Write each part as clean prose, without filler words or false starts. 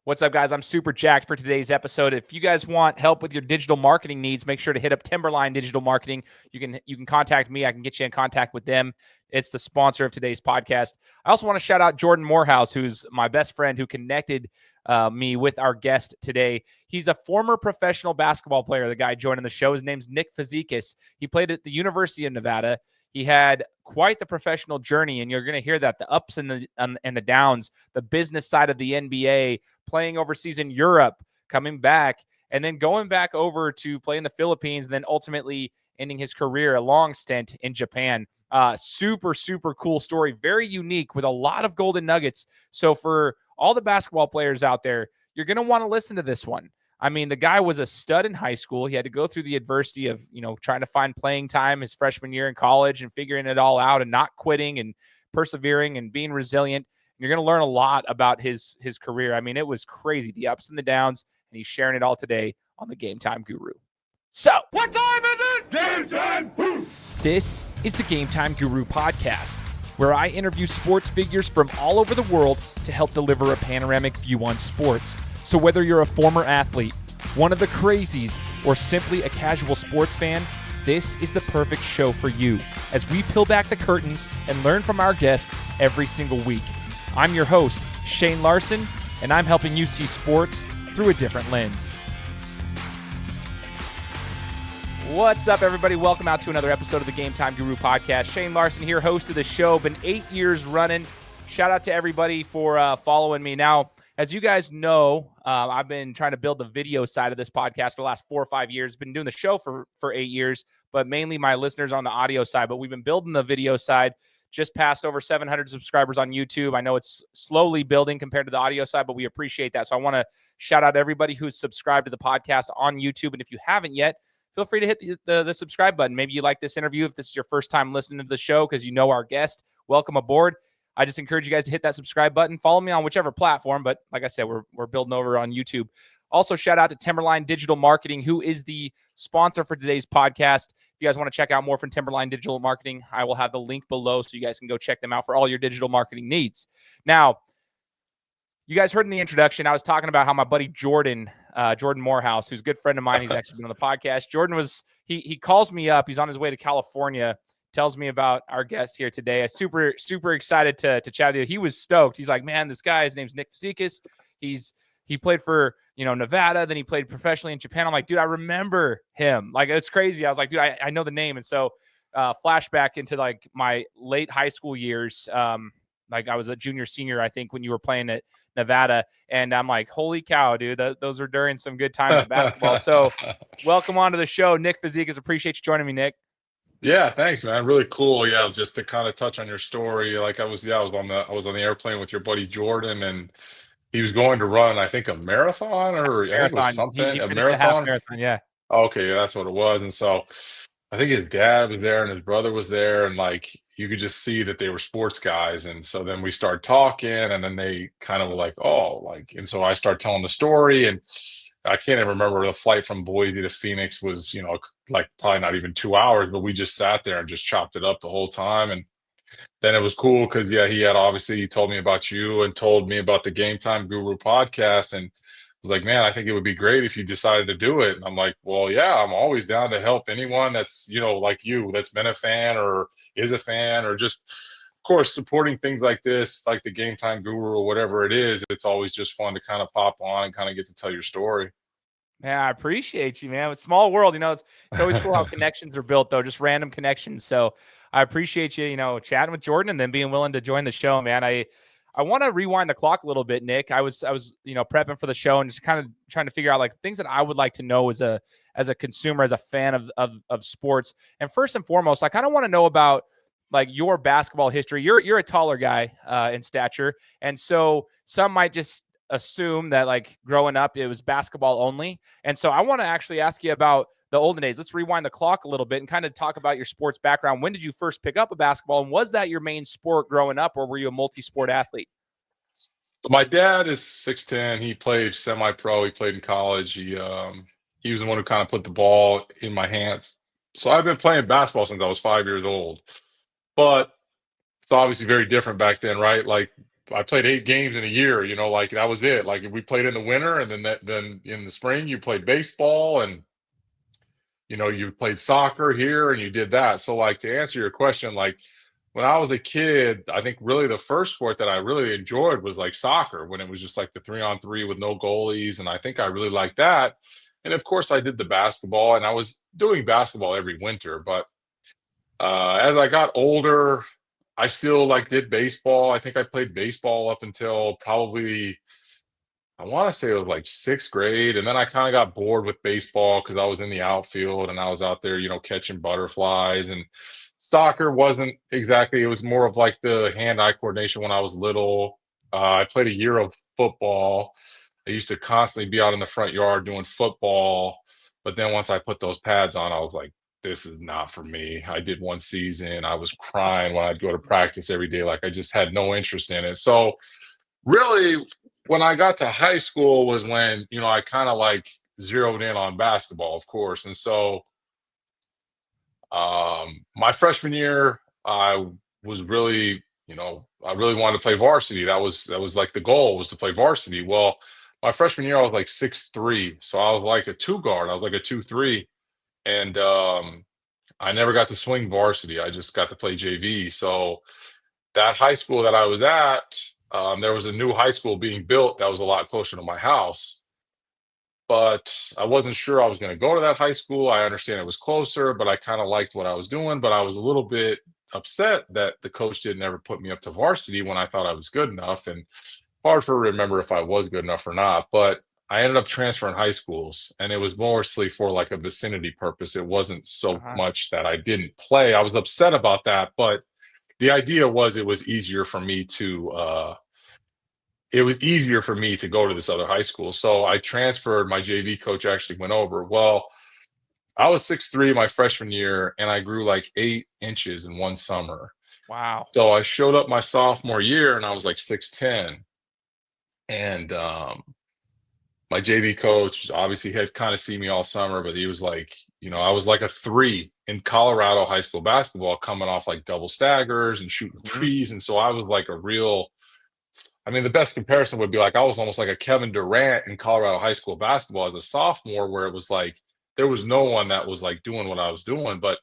What's up, guys? I'm super jacked for today's episode. If you guys want help with your digital marketing needs, make sure to hit up Timberline Digital Marketing. You can contact me. I can get you in contact with them. It's the sponsor of today's podcast. I also want to shout out Jordan Morehouse, who's my best friend who connected me with our guest today. He's a former professional basketball player, the guy joining the show. His name's Nick Fazekas. He played at the University of Nevada. He had quite the professional journey, and you're going to hear that, the ups and the downs, the business side of the NBA, playing overseas in Europe, coming back, and then going back over to play in the Philippines, and then ultimately ending his career, a long stint in Japan. Super, super cool story. Very unique with a lot of golden nuggets. So for all the basketball players out there, you're going to want to listen to this one. I mean, the guy was a stud in high school. He had to go through the adversity of, trying to find playing time his freshman year in college and figuring it all out and not quitting and persevering and being resilient. And you're going to learn a lot about his career. I mean, it was crazy, the ups and the downs, and he's sharing it all today on the Gametime Guru. So, what time is it? Game time! This is the Gametime Guru podcast, where I interview sports figures from all over the world to help deliver a panoramic view on sports. So whether you're a former athlete, one of the crazies, or simply a casual sports fan, this is the perfect show for you as we peel back the curtains and learn from our guests every single week. I'm your host, Shane Larson, and I'm helping you see sports through a different lens. What's up, everybody? Welcome out to another episode of the Gametime Guru podcast. Shane Larson here, host of the show. Been 8 years running. Shout out to everybody for following me. Now, as you guys know, I've been trying to build the video side of this podcast for the last 4 or 5 years. Been doing the show for 8 years, but mainly my listeners on the audio side. But we've been building the video side. Just passed over 700 subscribers on YouTube. I know it's slowly building compared to the audio side, but we appreciate that. So I want to shout out everybody who's subscribed to the podcast on YouTube. And if you haven't yet, feel free to hit the subscribe button. Maybe you like this interview. If this is your first time listening to the show because you know our guest, welcome aboard. I just encourage you guys to hit that subscribe button. Follow me on whichever platform, but like I said, we're building over on YouTube. Also, shout out to Timberline Digital Marketing, who is the sponsor for today's podcast. If you guys want to check out more from Timberline Digital Marketing, I will have the link below so you guys can go check them out for all your digital marketing needs. Now, you guys heard in the introduction, I was talking about how my buddy Jordan Morehouse, who's a good friend of mine, he's actually been on the podcast. Jordan he calls me up. He's on his way to California, tells me about our guest here today. I'm super, super excited to chat with you. He was stoked. He's like, man, this guy, his name's Nick Fazekas. He played for, Nevada. Then he played professionally in Japan. I'm like, dude, I remember him. Like, it's crazy. I was like, dude, I know the name. And so flashback into like my late high school years. Like I was a junior, senior, I think, when you were playing at Nevada. And I'm like, holy cow, dude, those are during some good times of basketball. So welcome on to the show, Nick Fazekas. Appreciate you joining me, Nick. Yeah, thanks, man. Really cool. Yeah, just to kind of touch on your story, like I was on the airplane with your buddy Jordan, and he was going to run, I think, a marathon, or I think it was something, He a finished a half marathon. marathon, yeah. Okay, yeah, that's what it was. And so I think his dad was there and his brother was there, and like you could just see that they were sports guys. And so then we started talking, and then they kind of were like, oh, like, and so I started telling the story, and I can't even remember, the flight from Boise to Phoenix was, like probably not even 2 hours, but we just sat there and just chopped it up the whole time. And then it was cool because, yeah, he told me about you and told me about the Gametime Guru podcast. And I was like, man, I think it would be great if you decided to do it. And I'm like, well, yeah, I'm always down to help anyone that's, like you, that's been a fan or is a fan, or just, of course, supporting things like this, like the Gametime Guru or whatever it is. It's always just fun to kind of pop on and kind of get to tell your story. Yeah, I appreciate you, man. It's a small world, it's always cool how connections are built, though, just random connections. So I appreciate you, chatting with Jordan and then being willing to join the show, man. I want to rewind the clock a little bit, Nick. I was prepping for the show and just kind of trying to figure out like things that I would like to know as a consumer, as a fan of sports. And first and foremost, I kind of want to know about like your basketball history. You're a taller guy in stature, and so some might just assume that like growing up it was basketball only. And so I want to actually ask you about the olden days. Let's rewind the clock a little bit and kind of talk about your sports background. When did you first pick up a basketball, and was that your main sport growing up, or were you a multi-sport athlete? My dad is 6'10". He played semi-pro. He played in college. He was the one who kind of put the ball in my hands. So I've been playing basketball since I was 5 years old. But it's obviously very different back then, right? Like I played 8 games in a year, like that was it. Like we played in the winter, and then in the spring you played baseball, and you played soccer here and you did that. So like to answer your question, like when I was a kid, I think really the first sport that I really enjoyed was like soccer, when it was just like the 3-on-3 with no goalies. And I think I really liked that. And of course I did the basketball, and I was doing basketball every winter. But as I got older, I still like did baseball. I think I played baseball up until probably, I want to say it was like 6th grade. And then I kind of got bored with baseball because I was in the outfield and I was out there, catching butterflies. And soccer wasn't exactly, it was more of like the hand-eye coordination when I was little. I played a year of football. I used to constantly be out in the front yard doing football. But then once I put those pads on, I was like, this is not for me. I did one season. I was crying when I'd go to practice every day. Like I just had no interest in it. So really, when I got to high school was when, I kind of like zeroed in on basketball, of course. And so my freshman year, I was really, I really wanted to play varsity. That was like the goal, was to play varsity. Well, my freshman year, I was like 6'3". So I was like a 2 guard. I was like a 2-3. And I never got to swing varsity. I just got to play JV. So that high school that I was at, there was a new high school being built that was a lot closer to my house. But I wasn't sure I was going to go to that high school. I understand it was closer, but I kind of liked what I was doing. But I was a little bit upset that the coach didn't ever put me up to varsity when I thought I was good enough. And hard for to remember if I was good enough or not. But I ended up transferring high schools, and it was mostly for like a vicinity purpose. It wasn't so much that I didn't play. I was upset about that, but the idea was it was easier for me to go to this other high school. So I transferred. My JV coach actually went over. Well, I was 6'3" my freshman year, and I grew like 8 inches in one summer. Wow. So I showed up my sophomore year, and I was like 6'10". And my JV coach obviously had kind of seen me all summer, but he was like, I was like a 3 in Colorado high school basketball, coming off like double staggers and shooting threes. And so I was like the best comparison would be like I was almost like a Kevin Durant in Colorado high school basketball as a sophomore, where it was like there was no one that was like doing what I was doing. But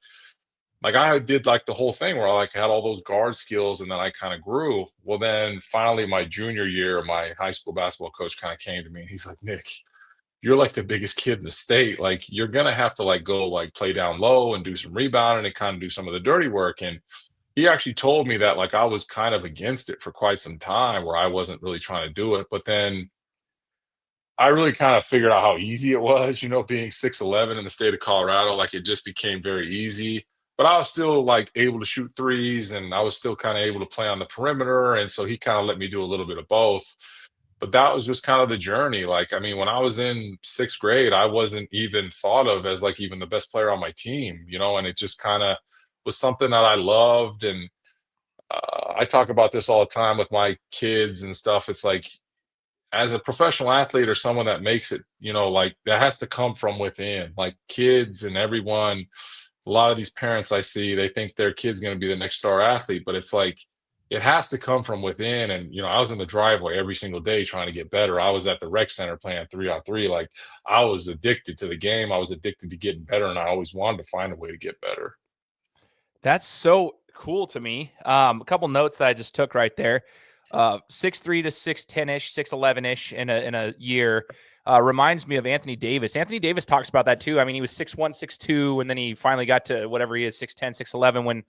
like I did like the whole thing where I like had all those guard skills, and then I kind of grew. Well, then finally my junior year, my high school basketball coach kind of came to me, and he's like, Nick, you're like the biggest kid in the state. Like you're going to have to like go like play down low and do some rebounding and kind of do some of the dirty work. And he actually told me that like I was kind of against it for quite some time, where I wasn't really trying to do it. But then I really kind of figured out how easy it was, being 6'11" in the state of Colorado. Like it just became very easy. But I was still like able to shoot threes, and I was still kind of able to play on the perimeter. And so he kind of let me do a little bit of both. But that was just kind of the journey. Like, when I was in 6th grade, I wasn't even thought of as like even the best player on my team, and it just kind of was something that I loved. And I talk about this all the time with my kids and stuff. It's like, as a professional athlete or someone that makes it, like that has to come from within. Like kids and everyone, a lot of these parents I see, they think their kid's going to be the next star athlete, but it's like, it has to come from within. And, I was in the driveway every single day trying to get better. I was at the rec center playing 3-on-3. Like I was addicted to the game. I was addicted to getting better, and I always wanted to find a way to get better. That's so cool to me. A couple notes that I just took right there. 6'3" to 6'10"-ish, 6'11"-ish in a year. Reminds me of Anthony Davis. Anthony Davis talks about that too. He was 6'1", 6'2", and then he finally got to whatever he is, 6'10", 6'11",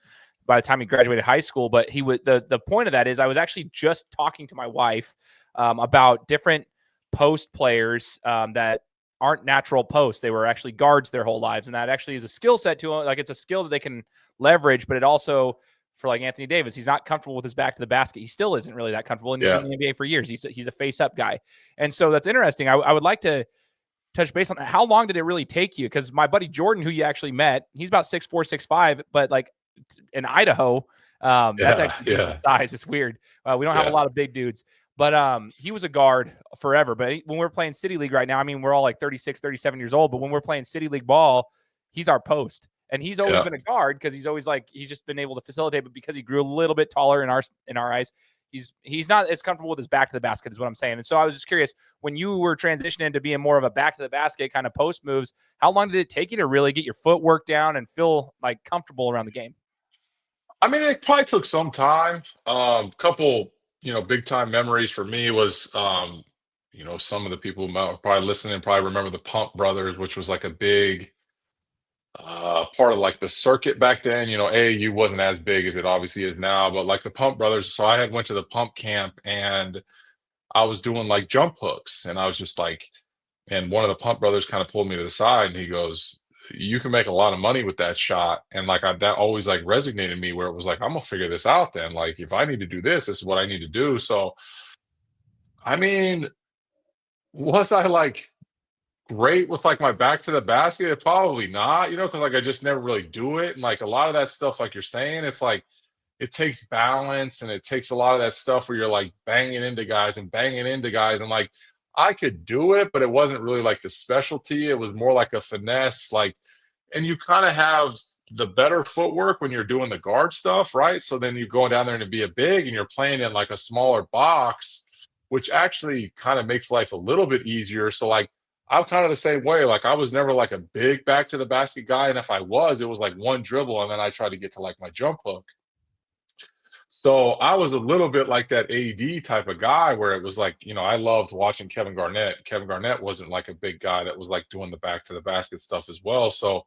by the time he graduated high school. But he would the point of that is I was actually just talking to my wife about different post players that aren't natural posts. They were actually guards their whole lives, and that actually is a skill set to them. Like it's a skill that they can leverage, but it also, for like Anthony Davis, he's not comfortable with his back to the basket. He still isn't really that comfortable. And he's been in the NBA for years. He's a face-up guy. And so that's interesting. I would like to touch base on how long did it really take you? Because my buddy Jordan, who you actually met, he's about 6'4", 6'5", but like in Idaho, that's actually decent size. It's weird. We don't have a lot of big dudes. But he was a guard forever. But when we're playing City League right now, we're all like 36, 37 years old. But when we're playing City League ball, he's our post. And he's always been a guard because he's always he's just been able to facilitate. But because he grew a little bit taller in our eyes, he's not as comfortable with his back to the basket is what I'm saying. And so I was just curious, when you were transitioning to being more of a back to the basket kind of post moves, how long did it take you to really get your footwork down and feel like comfortable around the game? I mean, it probably took some time. Couple, big time memories for me was, some of the people who probably listening probably remember the Pump Brothers, which was like a big part of like the circuit back then. AAU wasn't as big as it obviously is now, but like the Pump Brothers. So I had went to the Pump camp and I was doing like jump hooks, and I was just like, and one of the Pump Brothers kind of pulled me to the side and he goes, "You can make a lot of money with that shot." And like that always like resonated me where it was like, I'm gonna figure this out then. Like if I need to do this is what I need to do. So I mean, was I like great with like my back to the basket? Probably not, because like I just never really do it. And like a lot of that stuff, like you're saying, it's like it takes balance and it takes a lot of that stuff where you're like banging into guys and banging into guys. And like I could do it, but it wasn't really like the specialty. It was more like a finesse, like, and you kind of have the better footwork when you're doing the guard stuff, right? So then you go down there and to be a big and you're playing in like a smaller box, which actually kind of makes life a little bit easier. So like I'm kind of the same way. Like I was never like a big back to the basket guy. And if I was, it was like one dribble and then I tried to get to like my jump hook. So I was a little bit like that AD type of guy where it was like, I loved watching Kevin Garnett. Kevin Garnett wasn't like a big guy that was like doing the back to the basket stuff as well. So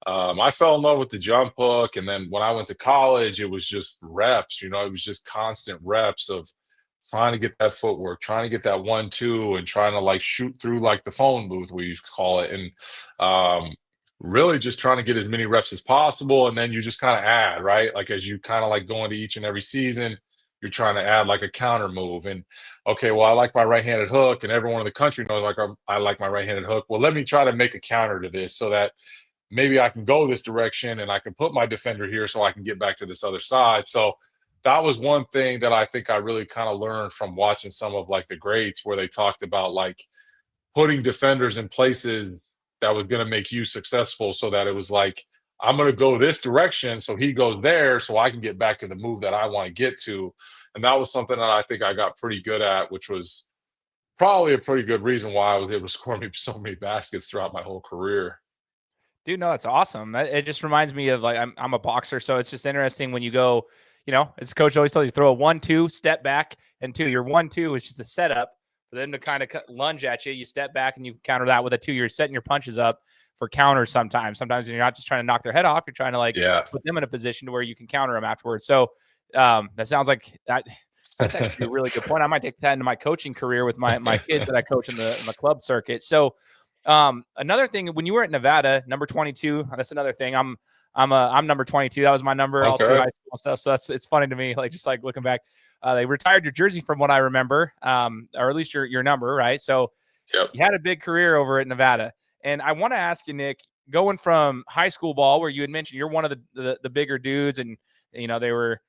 I fell in love with the jump hook. And then when I went to college, it was just reps, it was just constant reps of trying to get that footwork, trying to get that 1-2 and trying to like shoot through like the phone booth, we used to call it. And really just trying to get as many reps as possible. And then you just kind of add, right? Like as you kind of like go into each and every season, you're trying to add like a counter move. And okay, well, I like my right-handed hook, and everyone in the country knows like I like my right-handed hook. Well, let me try to make a counter to this so that maybe I can go this direction and I can put my defender here so I can get back to this other side. So that was one thing that I think I really kind of learned from watching some of like the greats where they talked about like putting defenders in places that was going to make you successful so that it was like, I'm going to go this direction. So he goes there so I can get back to the move that I want to get to. And that was something that I think I got pretty good at, which was probably a pretty good reason why I was able to score me so many baskets throughout my whole career. Dude, no, it's awesome. It just reminds me of like I'm a boxer, so it's just interesting when you go, as coach always tells you, throw a 1-2, step back, and 2. Your 1-2 is just a setup for them to kind of lunge at you. You step back and you counter that with a 2. You're setting your punches up for counters sometimes. Sometimes you're not just trying to knock their head off. You're trying to like put them in a position to where you can counter them afterwards. So that sounds like that. That's actually a really good point. I might take that into my coaching career with my kids that I coach in the club circuit. So another thing, when you were at Nevada, number 22, that's another thing. I'm number 22. That was my number all through high school stuff. So it's funny to me, like just like looking back. They retired your jersey from what I remember, or at least your number, right? So you had a big career over at Nevada. And I want to ask you, Nick, going from high school ball where you had mentioned you're one of the bigger dudes, and they were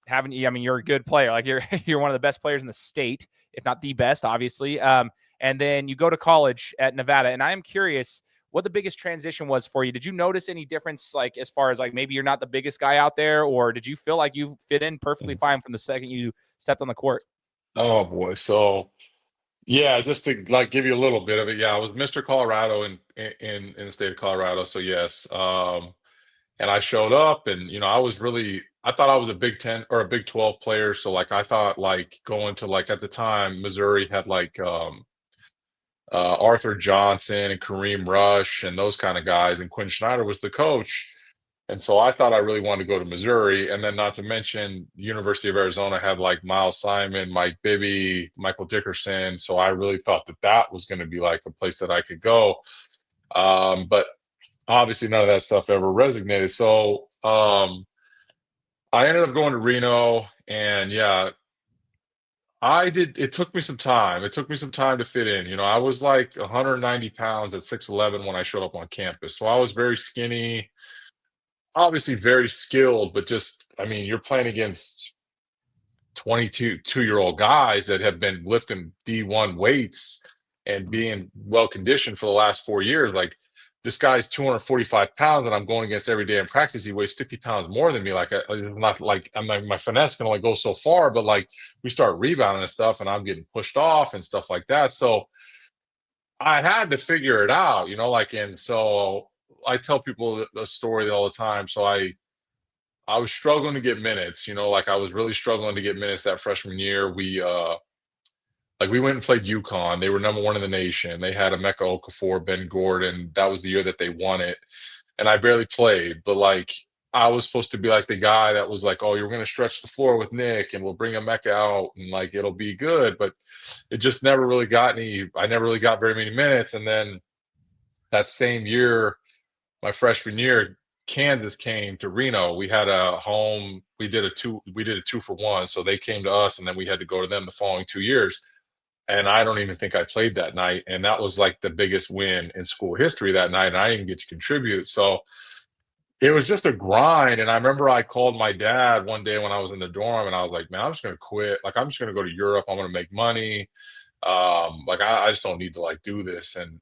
having you. I mean, you're a good player. Like you're one of the best players in the state, if not the best, obviously. And then you go to college at Nevada, and I am curious what the biggest transition was for you. Did you notice any difference, like as far as like maybe you're not the biggest guy out there, or did you feel like you fit in perfectly fine from the second you stepped on the court? Oh boy. So yeah, just to like give you a little bit of it. Yeah, I was Mr. Colorado in the state of Colorado. So yes. And I showed up and I thought I was a Big 10 or a Big 12 player. So like I thought like going to like at the time Missouri had like Arthur Johnson and Kareem Rush and those kind of guys, and Quinn Snyder was the coach. And so I thought I really wanted to go to Missouri. And then not to mention the University of Arizona had like Miles Simon, Mike Bibby, Michael Dickerson. So I really thought that was going to be like a place that I could go. But obviously none of that stuff ever resonated. So I ended up going to Reno, and yeah, it took me some time. It took me some time to fit in. I was like 190 pounds at 6'11" when I showed up on campus. So I was very skinny, obviously very skilled, but just, I mean, you're playing against 22-year-old guys that have been lifting D1 weights and being well conditioned for the last 4 years. Like this guy's 245 pounds and I'm going against every day in practice. He weighs 50 pounds more than me. Like, I'm not like, my finesse can only go so far, but like we start rebounding and stuff and I'm getting pushed off and stuff like that. So I had to figure it out, like, and so I tell people the story all the time. So I was struggling to get minutes, like I was really struggling to get minutes that freshman year. We went and played UConn. They were number one in the nation. They had Emeka Okafor, Ben Gordon. That was the year that they won it. And I barely played, but like I was supposed to be like the guy that was like, oh, you're going to stretch the floor with Nick and we'll bring Emeka out and like it'll be good. But it just never really got any. I never really got very many minutes. And then that same year, my freshman year, Kansas came to Reno. We had a home. We did a 2-for-1. So they came to us and then we had to go to them the following 2 years. And I don't even think I played that night. And that was like the biggest win in school history that night. And I didn't get to contribute. So it was just a grind. And I remember I called my dad one day when I was in the dorm and I was like, man, I'm just going to quit. Like, I'm just going to go to Europe. I'm going to make money. Like I just don't need to like do this. And,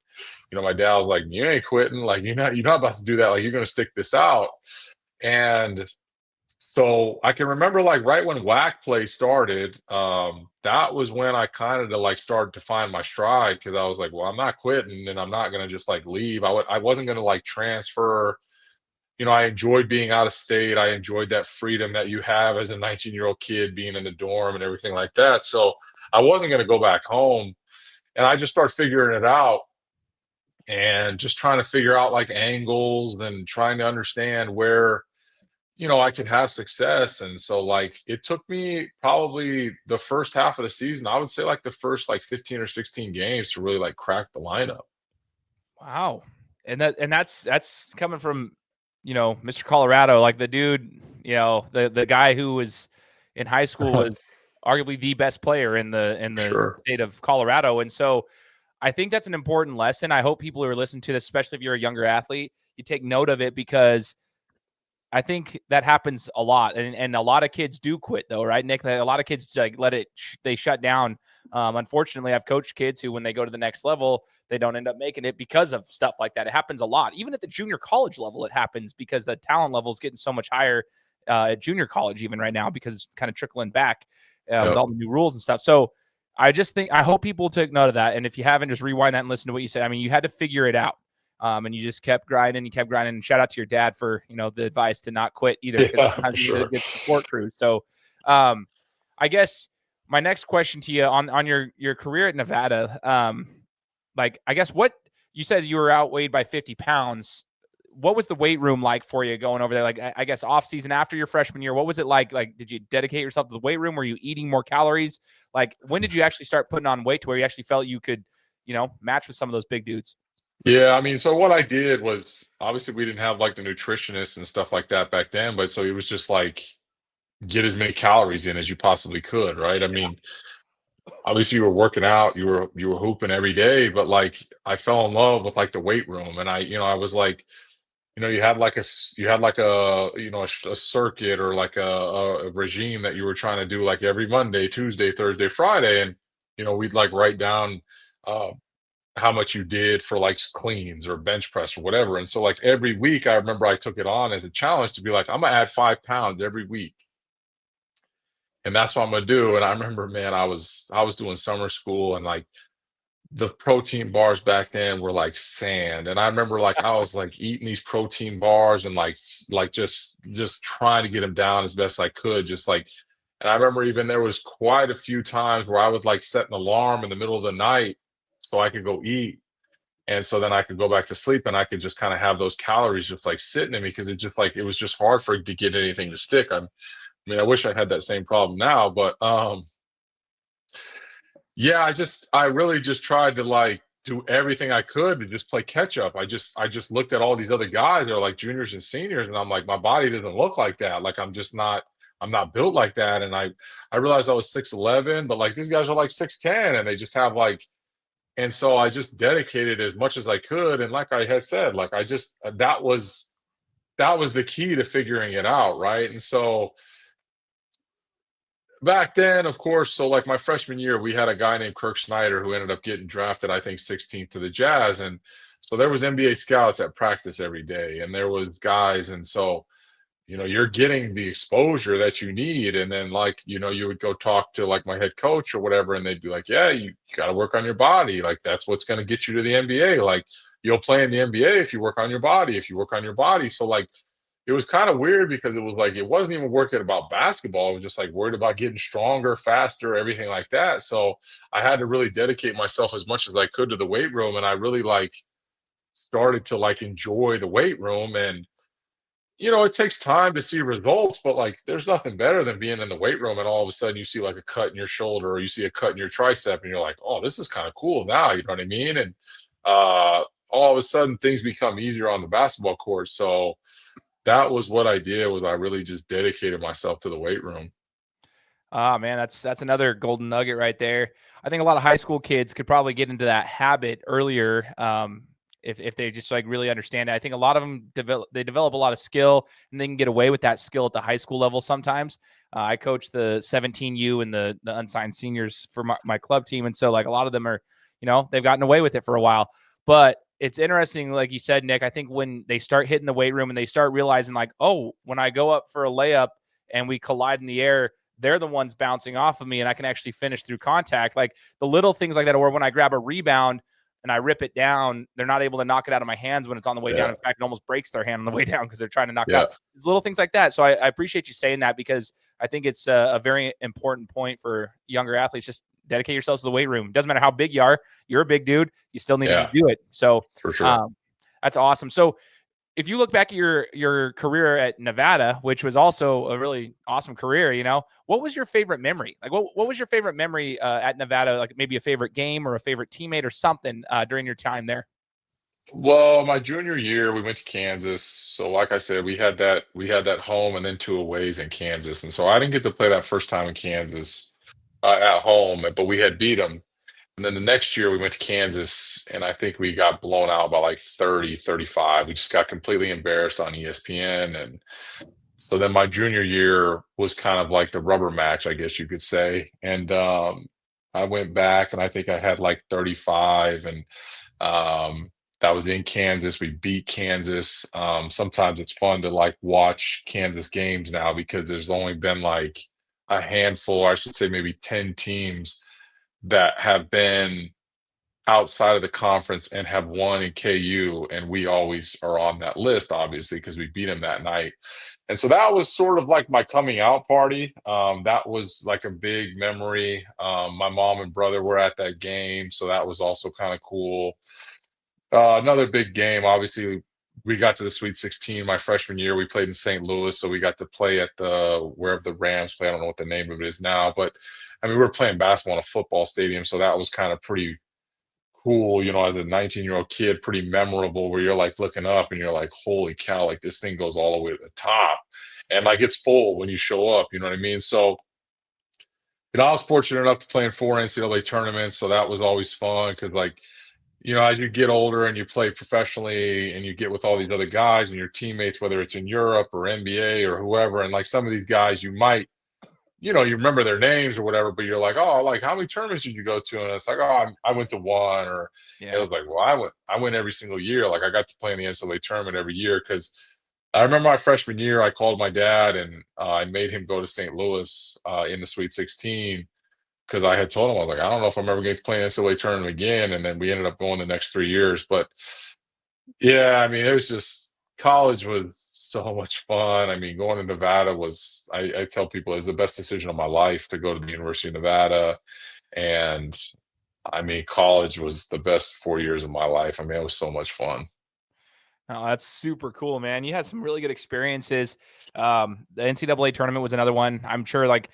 my dad was like, you ain't quitting. Like, you're not about to do that. Like, you're going to stick this out. And so I can remember like right when WAC play started, that was when I kind of like started to find my stride because I was like, well, I'm not quitting and I'm not going to just like leave. I wasn't going to like transfer. I enjoyed being out of state. I enjoyed that freedom that you have as a 19-year-old kid being in the dorm and everything like that. So I wasn't going to go back home. And I just started figuring it out and just trying to figure out like angles and trying to understand where I could have success. And so like it took me probably the first half of the season, I would say like the first like 15 or 16 games to really like crack the lineup. Wow. And that's coming from, Mr. Colorado, like the dude, the guy who was in high school was arguably the best player in the Sure. state of Colorado. And so I think that's an important lesson. I hope people who are listening to this, especially if you're a younger athlete, you take note of it because I think that happens a lot, and a lot of kids do quit, though, right, Nick? A lot of kids like they shut down. Unfortunately, I've coached kids who, when they go to the next level, they don't end up making it because of stuff like that. It happens a lot, even at the junior college level. It happens because the talent level is getting so much higher at junior college, even right now, because it's kind of trickling back with all the new rules and stuff. So I hope people take note of that, and if you haven't, just rewind that and listen to what you said. I mean, you had to figure it out. And you just kept grinding. And shout out to your dad for, the advice to not quit either. Because sometimes you need a good support crew. So I guess my next question to you on your career at Nevada, I guess what you said you were outweighed by 50 pounds. What was the weight room like for you going over there? Like, I guess off season after your freshman year, what was it like? Like, did you dedicate yourself to the weight room? Were you eating more calories? Like, when did you actually start putting on weight to where you actually felt you could, match with some of those big dudes? Yeah, I mean, so what I did was obviously we didn't have like the nutritionists and stuff like that back then, but so it was just like get as many calories in as you possibly could, right? I mean, obviously you were working out, you were hooping every day, but like I fell in love with like the weight room, and I was like, you had like a circuit or like a regime that you were trying to do like every Monday, Tuesday, Thursday, Friday, and we'd like write down. How much you did for like cleans or bench press or whatever. And so like every week, I remember I took it on as a challenge to be like, I'm gonna add 5 pounds every week. And that's what I'm gonna do. And I remember, man, I was doing summer school and like the protein bars back then were like sand. And I remember like I was like eating these protein bars and like just trying to get them down as best I could. And I remember even there was quite a few times where I would like set an alarm in the middle of the night so I could go eat. And so then I could go back to sleep and I could just kind of have those calories just like sitting in me because it was just hard for it to get anything to stick. I mean, I wish I had that same problem now, but yeah, I really just tried to like do everything I could to just play catch up. I just looked at all these other guys that are like juniors and seniors, and I'm like, my body doesn't look like that. Like I'm not built like that. And I realized I was 6'11", but like these guys are like 6'10", and they just have like. And so I just dedicated as much as I could. And like I had said, like that was the key to figuring it out. Right. And so back then, of course, so like my freshman year, we had a guy named Kirk Snyder who ended up getting drafted, I think, 16th to the Jazz. And so there was NBA scouts at practice every day, and there was guys. And so, you're getting the exposure that you need. And then like, you would go talk to like my head coach or whatever, and they'd be like, yeah, you got to work on your body. Like that's what's going to get you to the NBA. Like you'll play in the NBA if you work on your body, if you work on your body. So like it was kind of weird because it was like it wasn't even working about basketball. It was just like worried about getting stronger, faster, everything like that. So I had to really dedicate myself as much as I could to the weight room. And I really like started to like enjoy the weight room. And it takes time to see results, but like there's nothing better than being in the weight room and all of a sudden you see like a cut in your shoulder or you see a cut in your tricep and you're like, oh, this is kind of cool now, you know what I mean? And all of a sudden things become easier on the basketball court. So that was what I did, was I really just dedicated myself to the weight room. Oh man, that's another golden nugget right there. I think a lot of high school kids could probably get into that habit earlier. If they just like really understand it. I think a lot of them develop a lot of skill and they can get away with that skill at the high school level sometimes. I coach the 17U and the unsigned seniors for my club team. And so like a lot of them are, they've gotten away with it for a while. But it's interesting, like you said, Nick, I think when they start hitting the weight room and they start realizing like, oh, when I go up for a layup and we collide in the air, they're the ones bouncing off of me and I can actually finish through contact. Like the little things like that, or when I grab a rebound and I rip it down, they're not able to knock it out of my hands when it's on the way down. In fact, it almost breaks their hand on the way down because they're trying to knock it out. It's little things like that. So I appreciate you saying that because I think it's a very important point for younger athletes. Just dedicate yourselves to the weight room. It doesn't matter how big you are. You're a big dude. You still need to do it. So for sure. That's awesome. So if you look back at your career at Nevada, which was also a really awesome career, what was your favorite memory? Like what was your favorite memory at Nevada? Like maybe a favorite game or a favorite teammate or something during your time there? Well, my junior year, we went to Kansas. So like I said, we had that home and then two aways in Kansas. And so I didn't get to play that first time in Kansas at home, but we had beat them. And then the next year we went to Kansas and I think we got blown out by like 30, 35. We just got completely embarrassed on ESPN. And so then my junior year was kind of like the rubber match, I guess you could say. And I went back and I think I had like 35 and that was in Kansas. We beat Kansas. Sometimes it's fun to like watch Kansas games now because there's only been like a handful, I should say maybe 10 teams that have been outside of the conference and have won in KU, and we always are on that list, obviously, because we beat them that night. And so that was sort of like my coming out party. That was like a big memory. My mom and brother were at that game, so that was also kind of cool. Another big game, obviously, we got to the Sweet 16 my freshman year. We played in St. Louis, so we got to play at wherever the Rams play. I don't know what the name of it is now, but I mean, we were playing basketball in a football stadium, so that was kind of pretty cool, as a 19-year-old kid, pretty memorable, where you're like looking up and you're like, holy cow, like this thing goes all the way to the top. And like it's full when you show up, you know what I mean? So, I was fortunate enough to play in 4 NCAA tournaments, so that was always fun because like, as you get older and you play professionally and you get with all these other guys and your teammates, whether it's in Europe or NBA or whoever, and like some of these guys you might, you remember their names or whatever, but you're like, oh, like how many tournaments did you go to? And it's like, oh, I went to one, or it was like, well, I went every single year. Like I got to play in the NCAA tournament every year because I remember my freshman year, I called my dad and I made him go to St. Louis in the Sweet 16 because I had told him, I was like, I don't know if I'm ever going to play an NCAA tournament again. And then we ended up going the next 3 years. But yeah, I mean, it was just, college was so much fun. I mean, going to Nevada was, I tell people, is the best decision of my life to go to the University of Nevada. And I mean, college was the best 4 years of my life. I mean, it was so much fun. Oh, that's super cool, man. You had some really good experiences. The NCAA tournament was another one. I'm sure like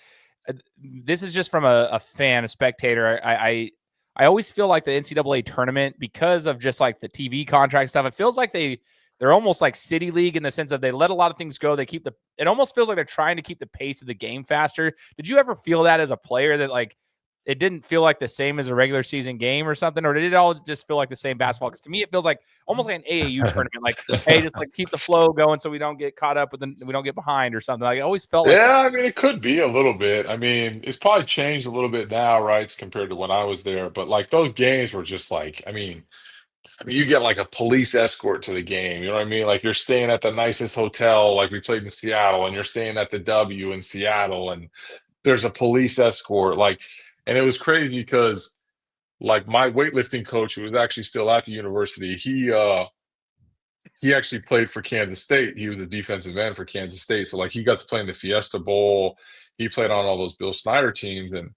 this is just from a fan, a spectator. I always feel like the NCAA tournament, because of just like the TV contract stuff, it feels like they're almost like City League in the sense of they let a lot of things go. It almost feels like they're trying to keep the pace of the game faster. Did you ever feel that as a player that like it didn't feel like the same as a regular season game or something, or did it all just feel like the same basketball? Because to me, it feels like almost like an AAU tournament. Like, hey, just like keep the flow going so we don't get caught up we don't get behind or something. Like, it always felt like that. Yeah, I mean, it could be a little bit. I mean, it's probably changed a little bit now, right, compared to when I was there. But like those games were just like, I mean, you get like a police escort to the game. You know what I mean? Like you're staying at the nicest hotel, like we played in Seattle, and you're staying at the W in Seattle, and there's a police escort. Like, and it was crazy because like my weightlifting coach, who was actually still at the university, he actually played for Kansas State. He was a defensive end for Kansas State. So like he got to play in the Fiesta Bowl. He played on all those Bill Snyder teams, and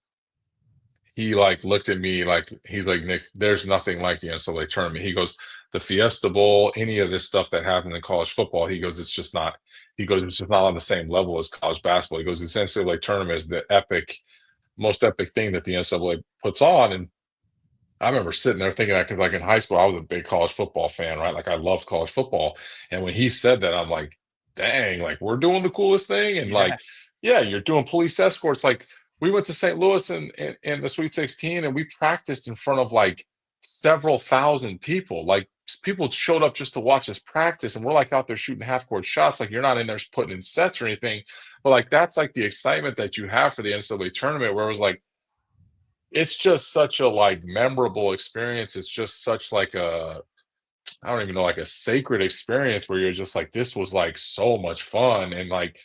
he like looked at me like he's like, Nick, there's nothing like the NCAA tournament. He goes, the Fiesta Bowl, any of this stuff that happened in college football, he goes, it's just not. He goes, it's just not on the same level as college basketball. He goes, this NCAA tournament is the most epic thing that the NCAA puts on. And I remember sitting there thinking that because, like, in high school, I was a big college football fan, right? Like, I loved college football. And when he said that, I'm like, dang, like, we're doing the coolest thing. And, Yeah. like, yeah, you're doing police escorts. Like, we went to St. Louis in the Sweet 16, and we practiced in front of, like, several thousand people. Like, people showed up just to watch us practice. And we're, like, out there shooting half-court shots. Like, you're not in there putting in sets or anything. But, like, that's, like, the excitement that you have for the NCAA tournament where it was, like, it's just such a, like, memorable experience. It's just such, like, I don't even know, like, a sacred experience where you're just like, "This was, like, so much fun," and, like,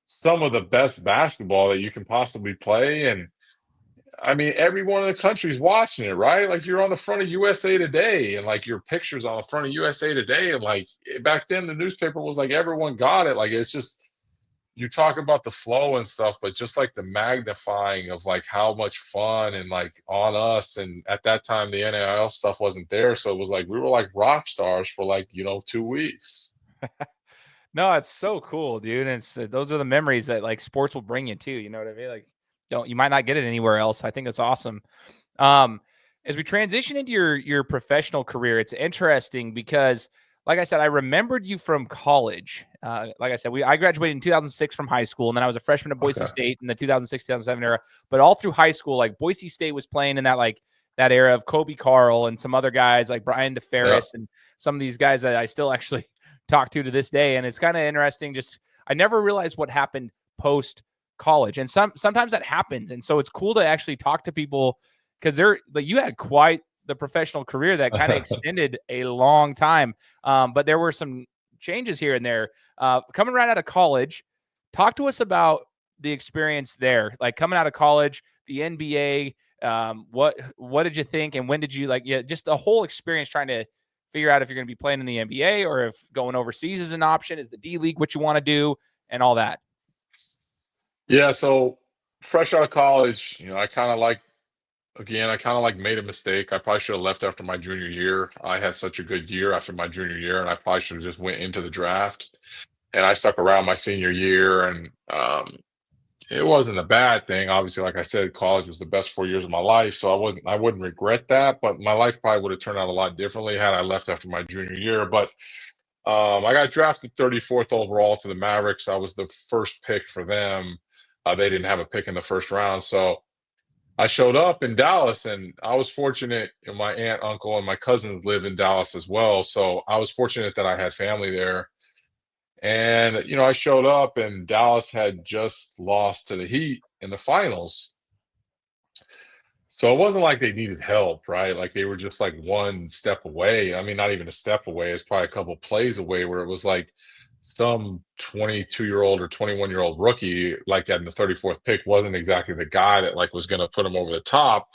some of the best basketball that you can possibly play, and, I mean, everyone in the country's watching it, right? Like, you're on the front of USA Today, and, like, your picture's on the front of USA Today, and, like, back then, the newspaper was like, everyone got it. Like, it's just you talk about the flow and stuff, but just like the magnifying of like how much fun and like on us. And at that time, the NIL stuff wasn't there. So it was like we were like rock stars for like, 2 weeks. No, it's so cool, dude. And it's those are the memories that like sports will bring you too. You know what I mean? Like, you might not get it anywhere else. I think that's awesome. Um, as we transition into your professional career, it's interesting because, like I said, I remembered you from college. Like I said, I graduated in 2006 from high school, and then I was a freshman at Boise Okay. State in the 2006-2007 era. But all through high school, like Boise State was playing in that era of Kobe Carl and some other guys like Brian Yeah. DeFerris and some of these guys that I still actually talk to this day. And it's kind of interesting. Just I never realized what happened post college, and sometimes that happens. And so it's cool to actually talk to people because you had quite the professional career that kind of extended a long time. But there were some changes here and there. Coming right out of college, talk to us about the experience there. Like coming out of college, the NBA. What did you think, and when did you just the whole experience trying to figure out if you're going to be playing in the NBA or if going overseas is an option? Is the D League what you want to do, and all that? Yeah. So fresh out of college, I kind of like made a mistake. I probably should have left after my junior year. I had such a good year after my junior year, and I probably should have just went into the draft. And I stuck around my senior year, and it wasn't a bad thing. Obviously, like I said, college was the best 4 years of my life, so I wouldn't regret that. But my life probably would have turned out a lot differently had I left after my junior year. But I got drafted 34th overall to the Mavericks. I was the first pick for them. They didn't have a pick in the first round, so I showed up in Dallas, and I was fortunate. My aunt, uncle, and my cousins live in Dallas as well, so I was fortunate that I had family there. And I showed up, and Dallas had just lost to the Heat in the finals, so it wasn't like they needed help, right? Like they were just like one step away. I mean, not even a step away. It's probably a couple plays away where it was like some 22-year-old or 21-year-old rookie, like at the 34th pick, wasn't exactly the guy that like was going to put him over the top.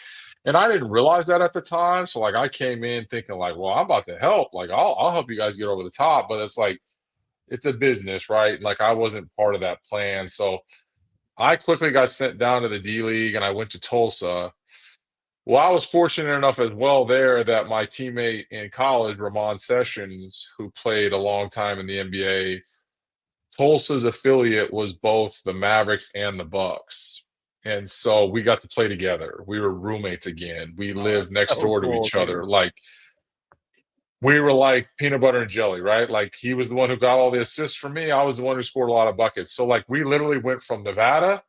And I didn't realize that at the time. So like I came in thinking like, well, I'm about to help. Like I'll help you guys get over the top. But it's like it's a business, right? Like I wasn't part of that plan. So I quickly got sent down to the D League, and I went to Tulsa. Well, I was fortunate enough as well there that my teammate in college, Ramon Sessions, who played a long time in the NBA, Tulsa's affiliate was both the Mavericks and the Bucks. And so we got to play together. We were roommates again. We Oh, lived that's next so door to cool, each dude. other. Like we were like peanut butter and jelly, right? Like he was the one who got all the assists for me. I was the one who scored a lot of buckets. So like we literally went from Nevada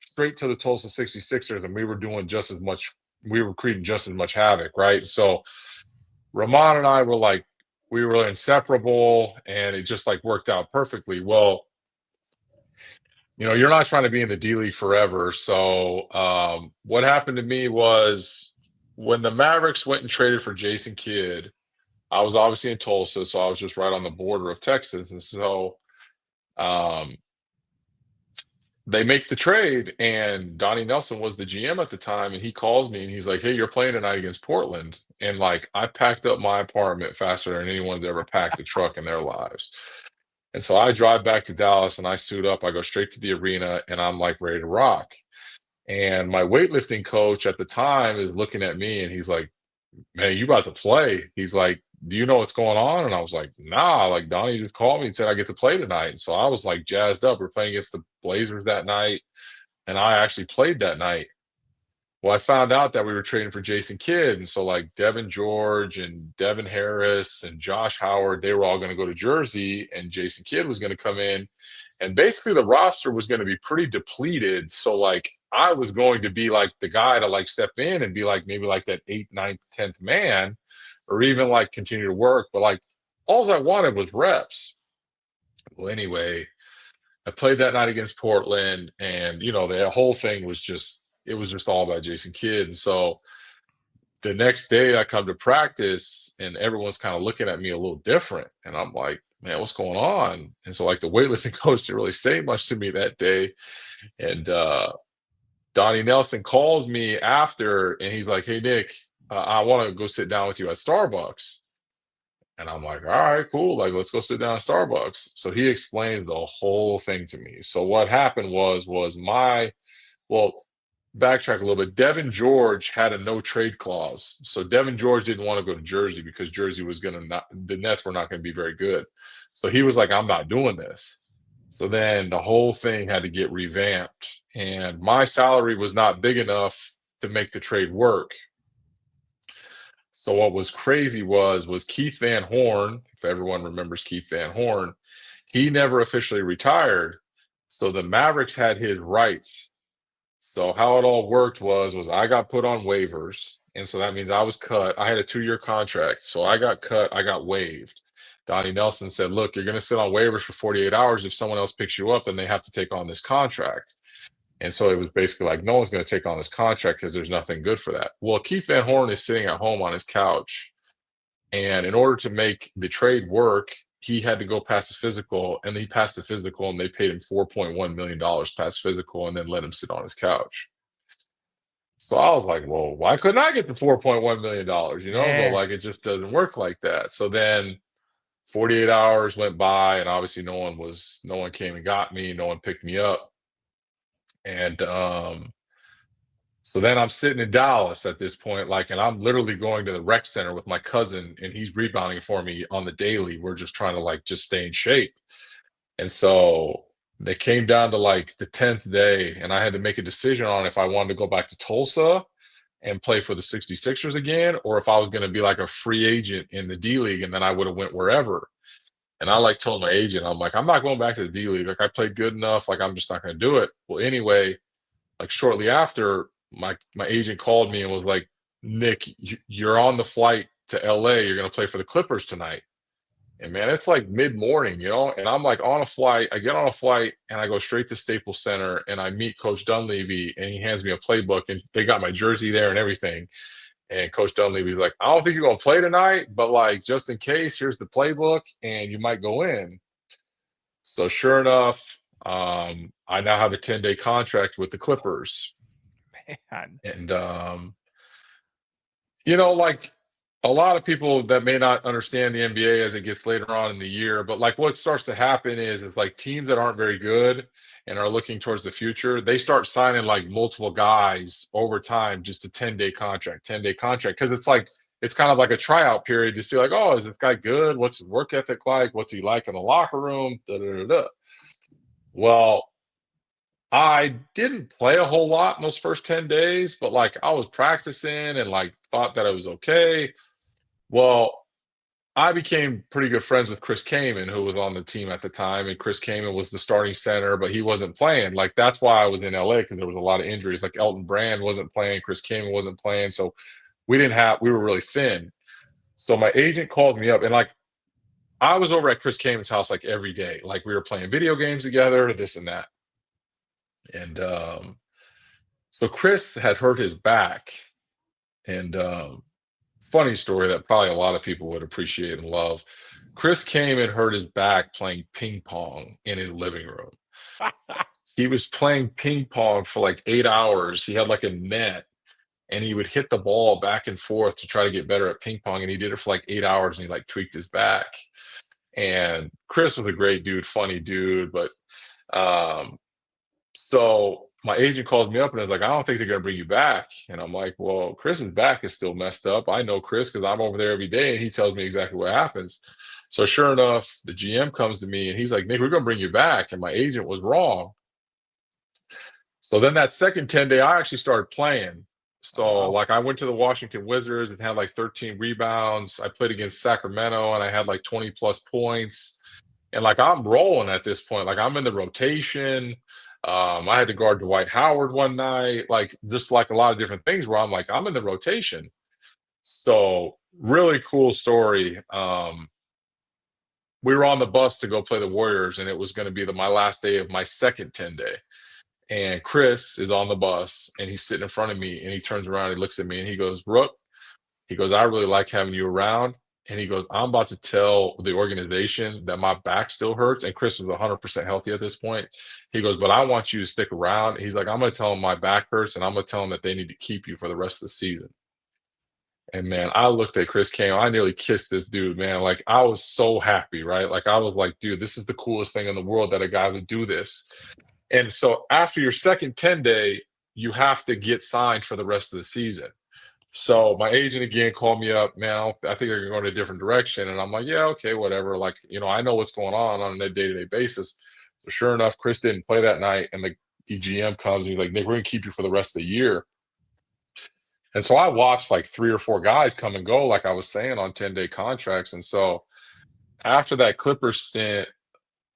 straight to the Tulsa 66ers, and we were doing just as much. We were creating just as much havoc, right? So Ramon and I were like, we were inseparable, and it just like worked out perfectly. Well, you're not trying to be in the D League forever. So what happened to me was when the Mavericks went and traded for Jason Kidd, I was obviously in Tulsa, so I was just right on the border of Texas. And so um, they make the trade, and Donnie Nelson was the GM at the time, and he calls me and he's like, "Hey, you're playing tonight against Portland." And like, I packed up my apartment faster than anyone's ever packed a truck in their lives. And so I drive back to Dallas and I suit up, I go straight to the arena, and I'm like ready to rock. And my weightlifting coach at the time is looking at me and he's like, "Man, you about to play?" He's like, "Do you know what's going on?" And I was like, "Nah, like Donnie just called me and said I get to play tonight." And so I was like jazzed up. We're playing against the Blazers that night, and I actually played that night. Well, I found out that we were trading for Jason Kidd, and so like Devin George and Devin Harris and Josh Howard, they were all going to go to Jersey, and Jason Kidd was going to come in, and basically the roster was going to be pretty depleted. So like I was going to be like the guy to like step in and be like maybe like that 8th, 9th, 10th man, or even like continue to work. But like all I wanted was reps. Well, anyway, I played that night against Portland, and the whole thing was just it was just all about Jason Kidd. And so the next day I come to practice and everyone's kind of looking at me a little different. And I'm like, "Man, what's going on?" And so like the weightlifting coach didn't really say much to me that day. And Donnie Nelson calls me after and he's like, "Hey, Nick, I want to go sit down with you at Starbucks." And I'm like, "All right, cool. Like, let's go sit down at Starbucks." So he explains the whole thing to me. So what happened was well, backtrack a little bit. Devin George had a no trade clause. So Devin George didn't want to go to Jersey because Jersey was going to not, the Nets were not going to be very good. So he was like, "I'm not doing this." So then the whole thing had to get revamped. And my salary was not big enough to make the trade work. So what was crazy was Keith Van Horn, if everyone remembers Keith Van Horn, he never officially retired. So the Mavericks had his rights. So how it all worked was I got put on waivers, and so that means I was cut. I had a 2-year contract, so I got cut. I got waived. Donnie Nelson said, "Look, you're going to sit on waivers for 48 hours. If someone else picks you up, then they have to take on this contract." And so it was basically like, no one's going to take on this contract because there's nothing good for that. Well, Keith Van Horn is sitting at home on his couch, and in order to make the trade work, he had to go pass the physical, and he passed the physical, and they paid him $4.1 million past physical and then let him sit on his couch. So I was like, well, why couldn't I get the $4.1 million? But like, it just doesn't work like that. So then 48 hours went by, and obviously no one came and got me. No one picked me up. And so then I'm sitting in Dallas at this point, like, and I'm literally going to the rec center with my cousin, and he's rebounding for me on the daily. We're just trying to like just stay in shape. And so they came down to like the 10th day, and I had to make a decision on if I wanted to go back to Tulsa and play for the 66ers again, or if I was going to be like a free agent in the D League, and then I would have went wherever. And I like told my agent, I'm like, "I'm not going back to the D League. Like, I played good enough. Like, I'm just not going to do it." Well, anyway, like shortly after, my agent called me and was like, "Nick, you're on the flight to LA. You're going to play for the Clippers tonight." And man, it's like mid-morning, and I'm like on a flight. I get on a flight and I go straight to Staples Center, and I meet Coach Dunleavy, and he hands me a playbook, and they got my jersey there and everything. And Coach Dunleavy's like, "I don't think you're going to play tonight, but like just in case, here's the playbook and you might go in." So sure enough, I now have a 10-day contract with the Clippers. Man. And like a lot of people that may not understand the NBA as it gets later on in the year, but like what starts to happen is like teams that aren't very good and are looking towards the future, they start signing like multiple guys over time, just a 10-day contract, 10-day contract. Cause it's kind of like a tryout period to see like, oh, is this guy good? What's his work ethic like? What's he like in the locker room? Da, da, da, da. Well, I didn't play a whole lot in those first 10 days, but like I was practicing and like thought that I was okay. Well, I became pretty good friends with Chris Kaman, who was on the team at the time, and Chris Kaman was the starting center, but he wasn't playing. Like, that's why I was in LA, because there was a lot of injuries. Like, Elton Brand wasn't playing, Chris Kaman wasn't playing, so we were really thin. So my agent called me up, and like I was over at Chris Kaman's house like every day. Like, we were playing video games together, this and that. And so Chris had hurt his back, and funny story that probably a lot of people would appreciate and love. Chris came and hurt his back playing ping pong in his living room. He was playing ping pong for like 8 hours. He had like a net, and he would hit the ball back and forth to try to get better at ping pong. And he did it for like 8 hours, and he like tweaked his back. And Chris was a great dude, funny dude. But so my agent calls me up and is like, I don't think they're going to bring you back. And I'm like, well, Chris's back is still messed up. I know Chris because I'm over there every day, and he tells me exactly what happens. So sure enough, the GM comes to me and he's like, Nick, we're going to bring you back. And my agent was wrong. So then that second 10-day, I actually started playing. So like I went to the Washington Wizards and had like 13 rebounds. I played against Sacramento and I had like 20 plus points. And like I'm rolling at this point. Like I'm in the rotation. I had to guard Dwight Howard one night, like just like a lot of different things where I'm like, I'm in the rotation. So really cool story. We were on the bus to go play the Warriors, and it was going to be my last day of my second 10-day. And Chris is on the bus, and he's sitting in front of me, and he turns around, and he looks at me, and he goes, Brooke, he goes, I really like having you around. And he goes, I'm about to tell the organization that my back still hurts. And Chris was 100% healthy at this point. He goes, but I want you to stick around. He's like, I'm going to tell them my back hurts, and I'm going to tell them that they need to keep you for the rest of the season. And man, I looked at Chris Kane. I nearly kissed this dude, man. Like, I was so happy, right? Like, I was like, dude, this is the coolest thing in the world that a guy would do this. And so after your second 10-day, you have to get signed for the rest of the season. So my agent again called me up, man, I think they're going a different direction. And I'm like, yeah, okay, whatever. Like, I know what's going on a day-to-day basis. So sure enough, Chris didn't play that night. And the GM comes and he's like, Nick, we're going to keep you for the rest of the year. And so I watched like 3 or 4 guys come and go, like I was saying, on 10-day contracts. And so after that Clippers stint,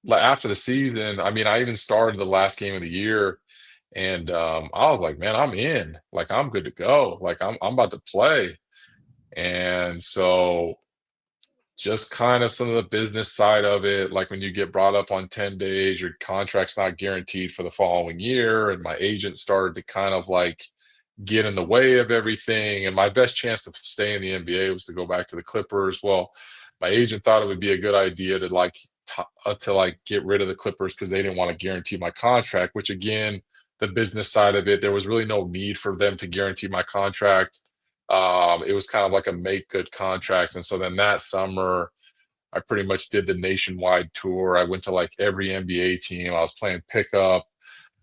like after the season, I mean, I even started the last game of the year. And I was like, man, I'm in. Like, I'm good to go. Like, I'm about to play. And so just kind of some of the business side of it, like when you get brought up on 10 days, your contract's not guaranteed for the following year. And my agent started to kind of like get in the way of everything. And my best chance to stay in the NBA was to go back to the Clippers. Well, my agent thought it would be a good idea to get rid of the Clippers because they didn't want to guarantee my contract, which again, the business side of it, there was really no need for them to guarantee my contract. It was kind of like a make good contract. And so then that summer, I pretty much did the nationwide tour. I went to like every NBA team. I was playing pickup.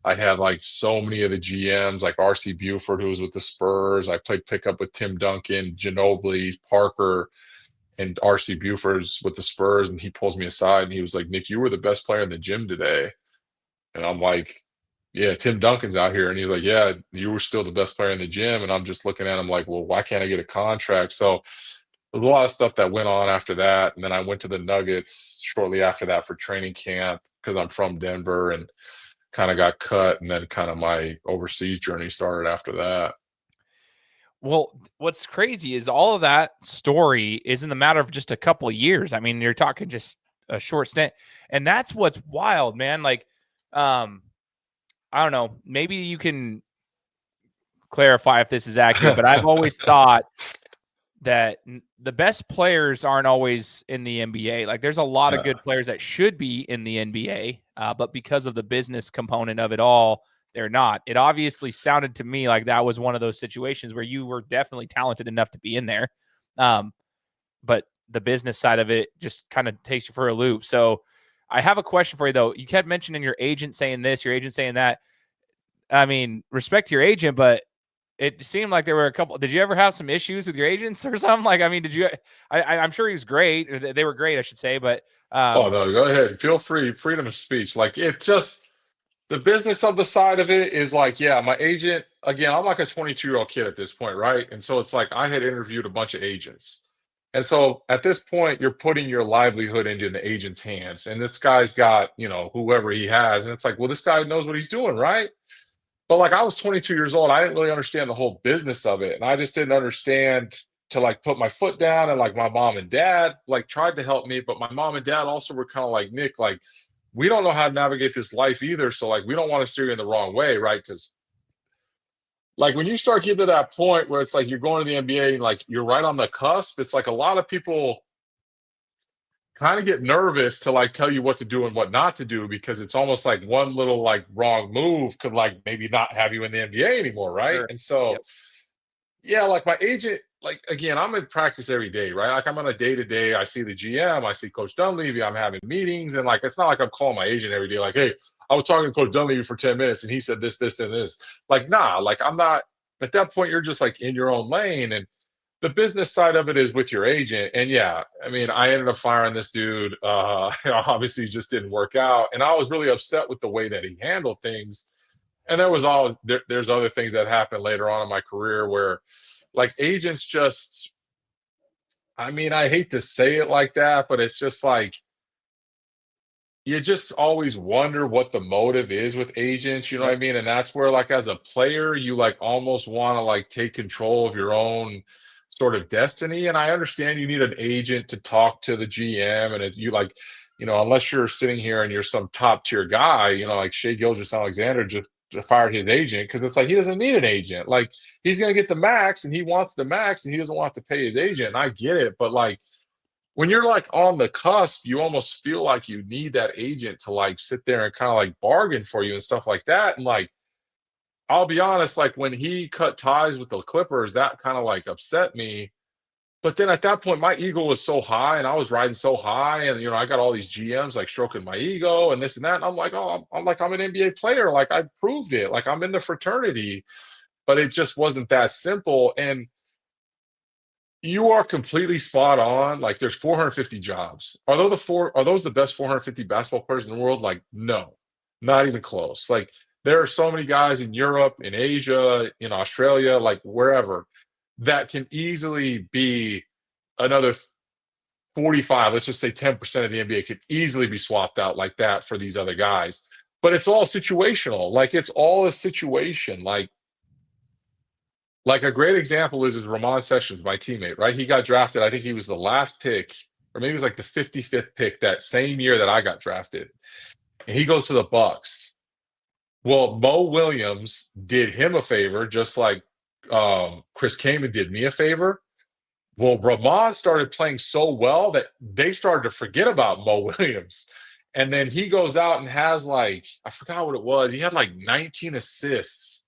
I had like so many of the GMs, like R.C. Buford, who was with the Spurs. I played pickup with Tim Duncan, Ginobili, Parker, and R.C. Buford's with the Spurs. And he pulls me aside and he was like, Nick, you were the best player in the gym today. And I'm like, yeah, Tim Duncan's out here. And he's like, yeah, you were still the best player in the gym. And I'm just looking at him like, well, why can't I get a contract? So there's a lot of stuff that went on after that. And then I went to the Nuggets shortly after that for training camp because I'm from Denver, and kind of got cut. And then kind of my overseas journey started after that. Well, what's crazy is all of that story is in the matter of just a couple of years. I mean, you're talking just a short stint. And that's what's wild, man. Like, I don't know. Maybe you can clarify if this is accurate, but I've always thought that the best players aren't always in the NBA. Like, there's a lot of good players that should be in the NBA, but because of the business component of it all, they're not. It obviously sounded to me like that was one of those situations where you were definitely talented enough to be in there, but the business side of it just kind of takes you for a loop. So I have a question for you, though. You kept mentioning your agent saying this, your agent saying that. I mean, respect to your agent, but it seemed like there were a couple. Did you ever have some issues with your agents or something? Like, I mean, did you? I'm sure he was great. Or they were great, I should say. But Oh no, go ahead. Feel free, freedom of speech. Like, it just, the business of the side of it is like, yeah, my agent. Again, I'm like a 22-year-old kid at this point, right? And so it's like I had interviewed a bunch of agents. And so at this point, you're putting your livelihood into the agent's hands. And this guy's got, whoever he has. And it's like, well, this guy knows what he's doing, right? But like I was 22 years old. I didn't really understand the whole business of it. And I just didn't understand to like put my foot down. And like my mom and dad like tried to help me. But my mom and dad also were kind of like, Nick, like, we don't know how to navigate this life either. So like we don't want to steer you in the wrong way, right? Because like when you start getting to that point where it's like you're going to the NBA and like you're right on the cusp, it's like a lot of people kind of get nervous to like tell you what to do and what not to do because it's almost like one little like wrong move could like maybe not have you in the NBA anymore, right? Sure. And so Yep. yeah, like my agent, like again, I'm in practice every day, right? Like I'm on a day to day. I see the GM, I see Coach Dunleavy, I'm having meetings, and like it's not like I'm calling my agent every day, like, hey, I was talking to Coach Dunleavy for 10 minutes and he said this, this, and this. Like, nah, like I'm not at that point, you're just like in your own lane. And the business side of it is with your agent. And yeah, I mean, I ended up firing this dude. Obviously just didn't work out. And I was really upset with the way that he handled things. And there's other things that happened later on in my career where like agents just, I mean, I hate to say it like that, but it's just like you just always wonder what the motive is with agents, you know what I Yep. mean? And that's where like as a player, you like almost want to like take control of your own sort of destiny. And I understand you need an agent to talk to the GM and you like, unless you're sitting here and you're some top tier guy, like Shea Gilgeous-Alexander just fired his agent because it's like he doesn't need an agent. Like he's gonna get the max and he wants the max and he doesn't want to pay his agent. And I get it, but like when you're like on the cusp, you almost feel like you need that agent to like sit there and kind of like bargain for you and stuff like that. And like, I'll be honest, like when he cut ties with the Clippers, that kind of like upset me. But then at that point, my ego was so high and I was riding so high. And, I got all these GMs like stroking my ego and this and that. And I'm like, oh, I'm an NBA player. Like I proved it. Like I'm in the fraternity. But it just wasn't that simple. And you are completely spot on. Like there's 450 jobs. Are those the best 450 basketball players in the world? Like, no, not even close. Like there are so many guys in Europe, in Asia, in Australia, like wherever, that can easily be another 45, let's just say 10% of the NBA could easily be swapped out like that for these other guys. But it's all situational. Like it's all a situation. Like a great example is Ramon Sessions, my teammate, right? He got drafted. I think he was the last pick, or maybe it was like the 55th pick that same year that I got drafted. And he goes to the Bucks. Well, Mo Williams did him a favor, just like Chris Kaman did me a favor. Well, Ramon started playing so well that they started to forget about Mo Williams. And then he goes out and has like, I forgot what it was. He had like 19 assists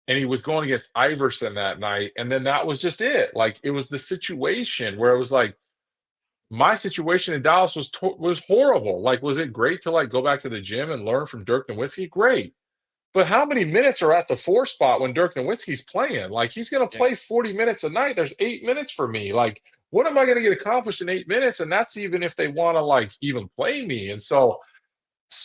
and he was going against Iverson that night. And then that was just it. Like it was the situation where it was like my situation in Dallas was horrible. Like, was it great to like go back to the gym and learn from Dirk Nowitzki? Great. But how many minutes are at the 4 spot when Dirk Nowitzki's playing? Like he's going to play 40 minutes a night. There's 8 minutes for me. Like, what am I going to get accomplished in 8 minutes? And that's even if they want to like even play me. And so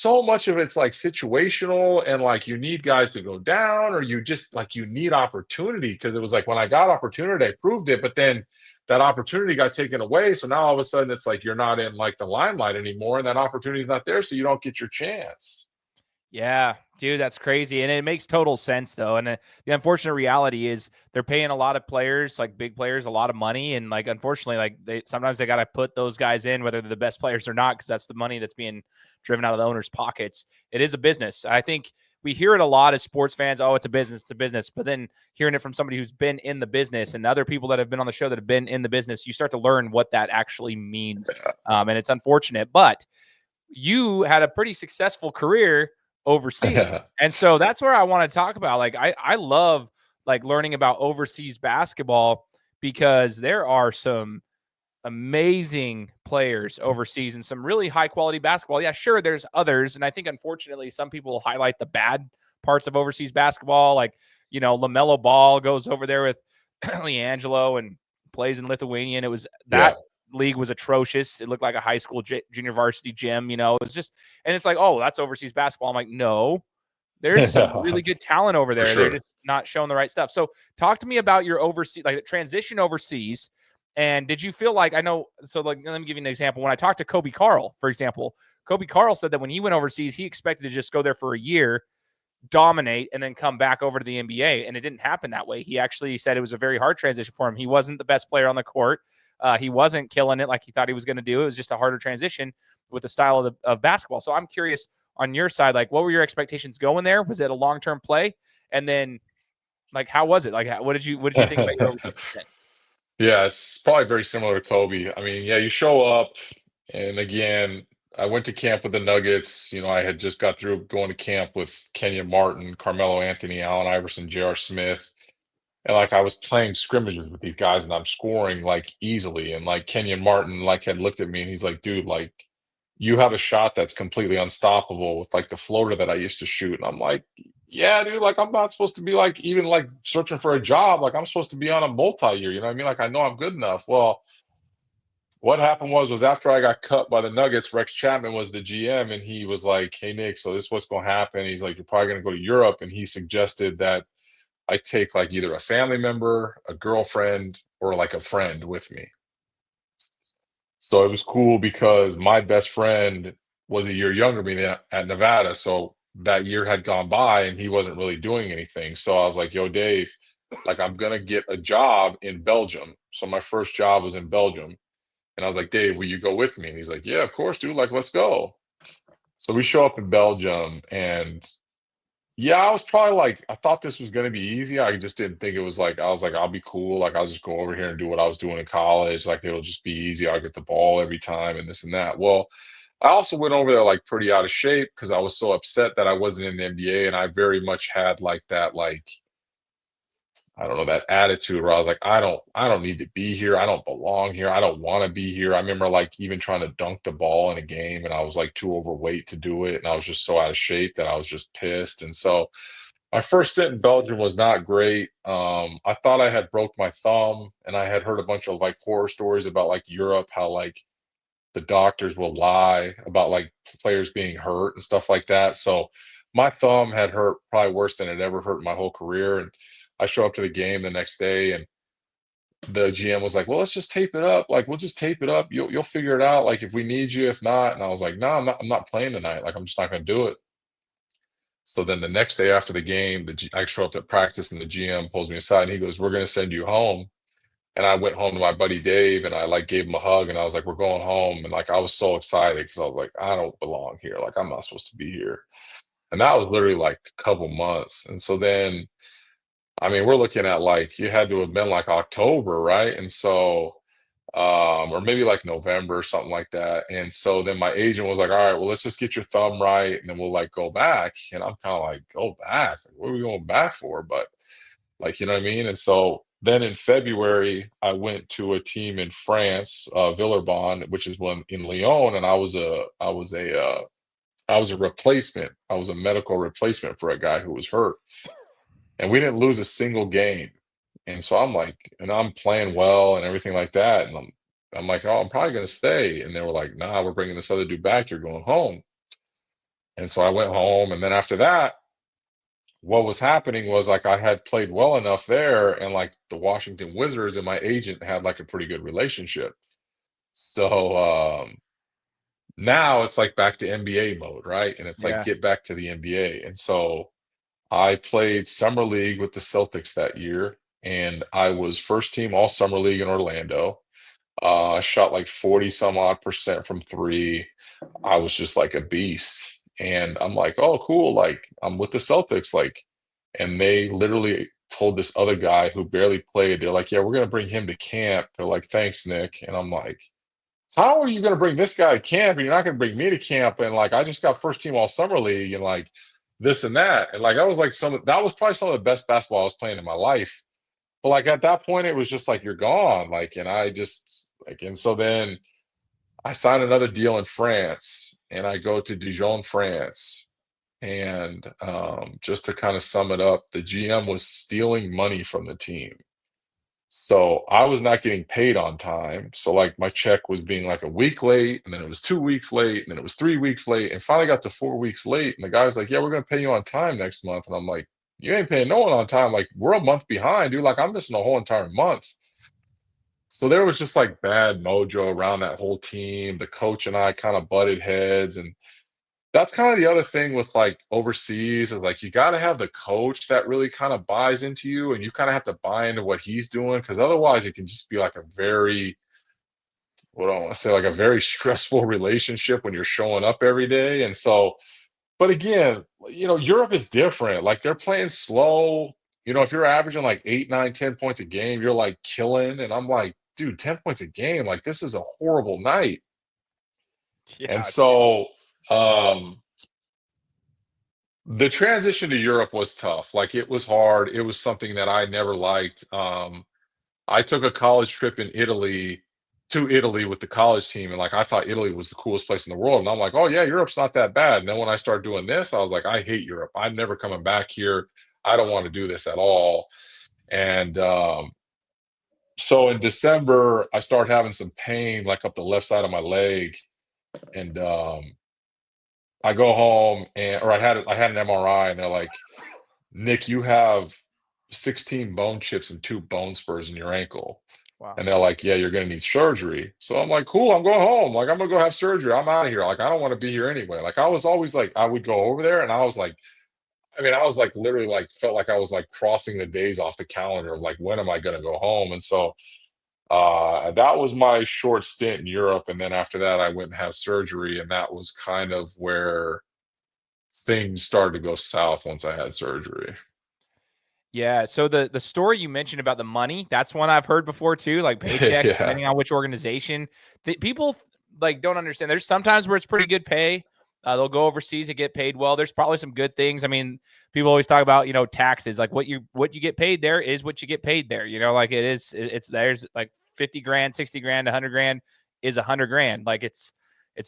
much of it's like situational and like you need guys to go down or you just like you need opportunity because it was like when I got opportunity, I proved it, but then that opportunity got taken away. So now all of a sudden it's like you're not in like the limelight anymore and that opportunity is not there. So you don't get your chance. Yeah, dude, that's crazy. And it makes total sense, though. And the unfortunate reality is they're paying a lot of players, like big players, a lot of money. And like, unfortunately, like sometimes they got to put those guys in, whether they're the best players or not, because that's the money that's being driven out of the owner's pockets. It is a business. I think we hear it a lot as sports fans. Oh, it's a business. It's a business. But then hearing it from somebody who's been in the business and other people that have been on the show that have been in the business, you start to learn what that actually means. And it's unfortunate. But you had a pretty successful career overseas. And so that's where I want to talk about. Like, I love like learning about overseas basketball because there are some amazing players overseas and some really high quality basketball. Yeah, sure. There's others. And I think unfortunately some people highlight the bad parts of overseas basketball. Like, LaMelo Ball goes over there with LiAngelo and plays in Lithuania. And it was that league was atrocious. It looked like a high school junior varsity gym, it was just, and it's like, oh, that's overseas basketball. I'm like, no, there's some really good talent over there. Sure. They're just not showing the right stuff. So talk to me about your overseas, like the transition overseas. And did you feel like, I know, so like, let me give you an example. When I talked to Kobe Carl, for example, Kobe Carl said that when he went overseas, he expected to just go there for a year, dominate, and then come back over to the NBA. And it didn't happen that way. He actually said it was a very hard transition for him. He wasn't the best player on the court. He wasn't killing it like he thought he was going to do. It was just a harder transition with the style of basketball. So I'm curious on your side, like, what were your expectations going there? Was it a long-term play? And then, like, how was it? Like, what did you think about your overseas stint? Yeah, it's probably very similar to Kobe. I mean, yeah, you show up, and again, I went to camp with the Nuggets. I had just got through going to camp with Kenyon Martin, Carmelo Anthony, Allen Iverson, J.R. Smith. And like I was playing scrimmages with these guys and I'm scoring like easily. And like Kenyon Martin like had looked at me and he's like, dude, like you have a shot that's completely unstoppable with like the floater that I used to shoot. And I'm like, yeah, dude, like I'm not supposed to be like even like searching for a job. Like I'm supposed to be on a multi-year, you know what I mean? Like I know I'm good enough. Well, what happened was after I got cut by the Nuggets, Rex Chapman was the GM and he was like, hey Nick, so this is what's gonna happen. He's like, you're probably gonna go to Europe. And he suggested that I take like either a family member, a girlfriend, or like a friend with me. So it was cool because my best friend was a year younger than me at Nevada. So that year had gone by and he wasn't really doing anything. So I was like, yo, Dave, like I'm gonna get a job in Belgium. So my first job was in Belgium. And I was like, Dave, will you go with me? And he's like, yeah, of course, dude. Like, let's go. So we show up in Belgium and yeah, I was probably like, I thought this was going to be easy. I just didn't think it was like, I was like, I'll be cool. Like, I'll just go over here and do what I was doing in college. Like, it'll just be easy. I'll get the ball every time and this and that. Well, I also went over there like pretty out of shape because I was so upset that I wasn't in the NBA. And I very much had like that, like, I don't know, that attitude where I was like, I don't need to be here. I don't belong here. I don't want to be here. I remember like even trying to dunk the ball in a game and I was like too overweight to do it. And I was just so out of shape that I was just pissed. And so my first stint in Belgium was not great. I thought I had broke my thumb and I had heard a bunch of like horror stories about like Europe, how like the doctors will lie about like players being hurt and stuff like that. So my thumb had hurt probably worse than it ever hurt in my whole career. And I show up to the game the next day and the GM was like, well, let's just tape it up. Like, we'll just tape it up. You'll figure it out. Like if we need you, if not. And I was like, no, I'm not playing tonight. Like, I'm just not going to do it. So then the next day after the game, I show up to practice and the GM pulls me aside and he goes, we're going to send you home. And I went home to my buddy Dave and I like gave him a hug and I was like, we're going home. And like, I was so excited because I was like, I don't belong here. Like, I'm not supposed to be here. And that was literally like a couple months. And so then, I mean, we're looking at like, you had to have been like October, right? And so, or maybe like November or something like that. And so then my agent was like, all right, well, let's just get your thumb right and then we'll like go back. And I'm kind of like, go back? Like, what are we going back for? But like, you know what I mean? And so then in February, I went to a team in France, Villeurbanne, which is one in Lyon, and I was a replacement. I was a medical replacement for a guy who was hurt, and we didn't lose a single game. And so I'm like, and I'm playing well and everything like that, and I'm like, oh, I'm probably gonna stay. And they were like, nah, we're bringing this other dude back. You're going home. And so I went home, and then after that, what was happening was like I had played well enough there, and like the Washington Wizards and my agent had like a pretty good relationship. So now it's like back to NBA mode, right? And it's like Yeah. get back to the NBA. And so I played summer league with the Celtics that year, and I was first team all summer league in Orlando. I shot like 40 some odd percent from three. I was just like a beast. And I'm like, oh, cool. Like, I'm with the Celtics. Like, and they literally told this other guy who barely played, they're like, yeah, we're going to bring him to camp. They're like, thanks, Nick. And I'm like, how are you going to bring this guy to camp and you're not going to bring me to camp? And like, I just got first team all summer league and like this and that. And like, I was like, that was probably some of the best basketball I was playing in my life. But like at that point, it was just like, you're gone. Like, and I just like, and so then I signed another deal in France and I go to Dijon, France. And just to kind of sum it up, the GM was stealing money from the team. So I was not getting paid on time. So like my check was being like a week late, and then it was 2 weeks late, and then it was 3 weeks late, and finally got to 4 weeks late. And the guy's like, yeah, we're gonna pay you on time next month. And I'm like, you ain't paying no one on time. Like, we're a month behind, dude. Like, I'm missing a whole entire month. So there was just like bad mojo around that whole team. The coach and I kind of butted heads, and that's kind of the other thing with like overseas is like you got to have the coach that really kind of buys into you, and you kind of have to buy into what he's doing because otherwise it can just be like a very, what do I want to say, like a very stressful relationship when you're showing up every day. And so, but again, Europe is different. Like they're playing slow. If you're averaging like 8, 9, 10 points a game, you're like killing. And I'm like, dude, 10 points a game, like this is a horrible night. And Yeah. so the transition to Europe was tough. Like it was hard. It was something that I never liked. I took a college trip to Italy with the college team, and like I thought Italy was the coolest place in the world. And I'm like, oh yeah, Europe's not that bad. And then when I started doing this, I was like, I hate Europe. I'm never coming back here. I don't want to do this at all. And so in December, I started having some pain like up the left side of my leg. And I go home or I had an MRI, and they're like, Nick, you have 16 bone chips and 2 bone spurs in your ankle. Wow. And they're like, yeah, you're going to need surgery. So I'm like, cool, I'm going home. Like, I'm going to go have surgery. I'm out of here. Like, I don't want to be here anyway. Like, I was always like, I would go over there and I was like, I was like literally like felt like I was like crossing the days off the calendar of like, when am I going to go home? And so that was my short stint in Europe. And then after that, I went and had surgery. And that was kind of where things started to go south once I had surgery. Yeah. So the story you mentioned about the money, that's one I've heard before too, like paycheck, Yeah. depending on which organization. People like don't understand. There's sometimes where it's pretty good pay. They'll go overseas and get paid well. There's probably some good things. I mean, people always talk about, taxes. Like what you get paid there is what you get paid there. Like it's there's like 50 grand, 60 grand, 100 grand is 100 grand. Like it's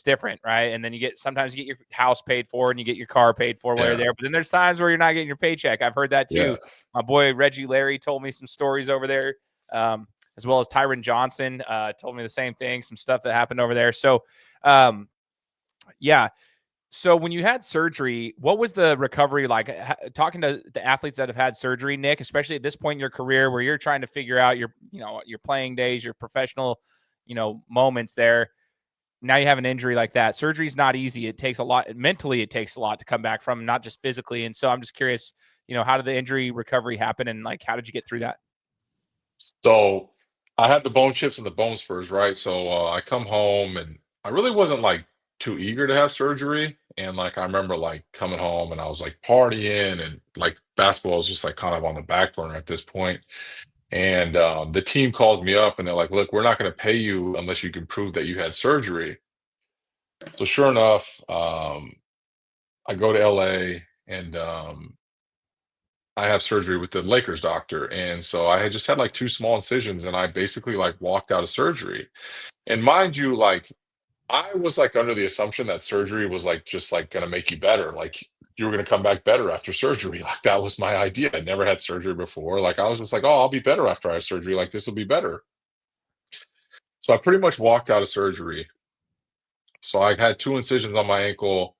different, right? And then sometimes you get your house paid for and you get your car paid for while you're Yeah. there. But then there's times where you're not getting your paycheck. I've heard that Yeah. too. My boy Reggie Larry told me some stories over there, as well as Tyron Johnson told me the same thing, some stuff that happened over there. So, yeah. So when you had surgery, what was the recovery like? Talking to the athletes that have had surgery, Nick, especially at this point in your career where you're trying to figure out your playing days, your professional, moments there. Now you have an injury like that. Surgery is not easy. It takes a lot mentally. It takes a lot to come back from, not just physically. And so I'm just curious, how did the injury recovery happen, and like how did you get through that? So I had the bone chips and the bone spurs, right? So I come home and I really wasn't like too eager to have surgery. And like I remember like coming home and I was like partying and like basketball was just like kind of on the back burner at this point. And the team calls me up and they're like, look, we're not going to pay you unless you can prove that you had surgery. So sure enough, I go to LA and I have surgery with the Lakers doctor. And so I had just had like 2 small incisions and I basically like walked out of surgery. And mind you, like I was like under the assumption that surgery was like just like gonna make you better. Like you were gonna come back better after surgery. Like that was my idea. I never had surgery before. Like I was just like, oh, I'll be better after I have surgery. Like this will be better. So I pretty much walked out of surgery. So I had 2 incisions on my ankle.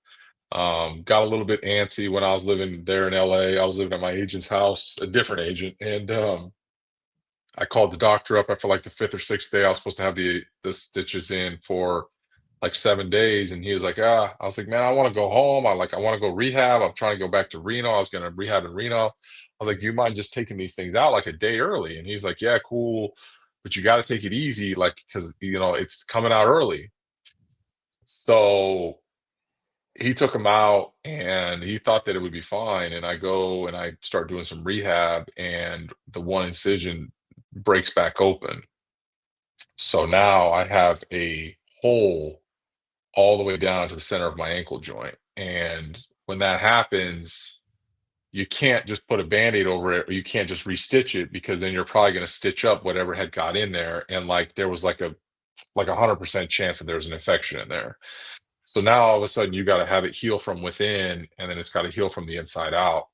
Got a little bit antsy when I was living there in LA. I was living at my agent's house, a different agent, and I called the doctor up after like the 5th or 6th day. I was supposed to have the stitches in for like 7 days, and he was like, ah. I was like, man, I want to go home. I want to go rehab. I'm trying to go back to Reno. I was going to rehab in Reno. I was like, do you mind just taking these things out like a day early? And he's like, yeah, cool, but you got to take it easy, like because it's coming out early. So he took him out and he thought that it would be fine. And I go and I start doing some rehab, and the one incision breaks back open. So now I have a hole all the way down to the center of my ankle joint. And when that happens, you can't just put a band-aid over it, or you can't just restitch it, because then you're probably going to stitch up whatever had got in there. And like there was like a 100% chance that there's an infection in there. So now all of a sudden you got to have it heal from within, and then it's got to heal from the inside out.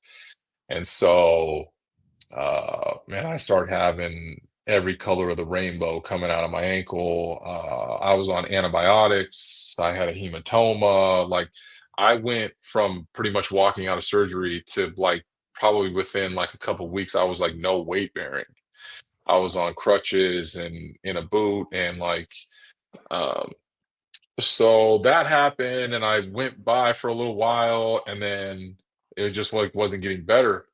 And so, man, I start having every color of the rainbow coming out of my ankle. I was on antibiotics. I had a hematoma. Like I went from pretty much walking out of surgery to like probably within like a couple of weeks, I was like no weight bearing. I was on crutches and in a boot, and like, um, so that happened, and I went by for a little while, and then it just like wasn't getting better.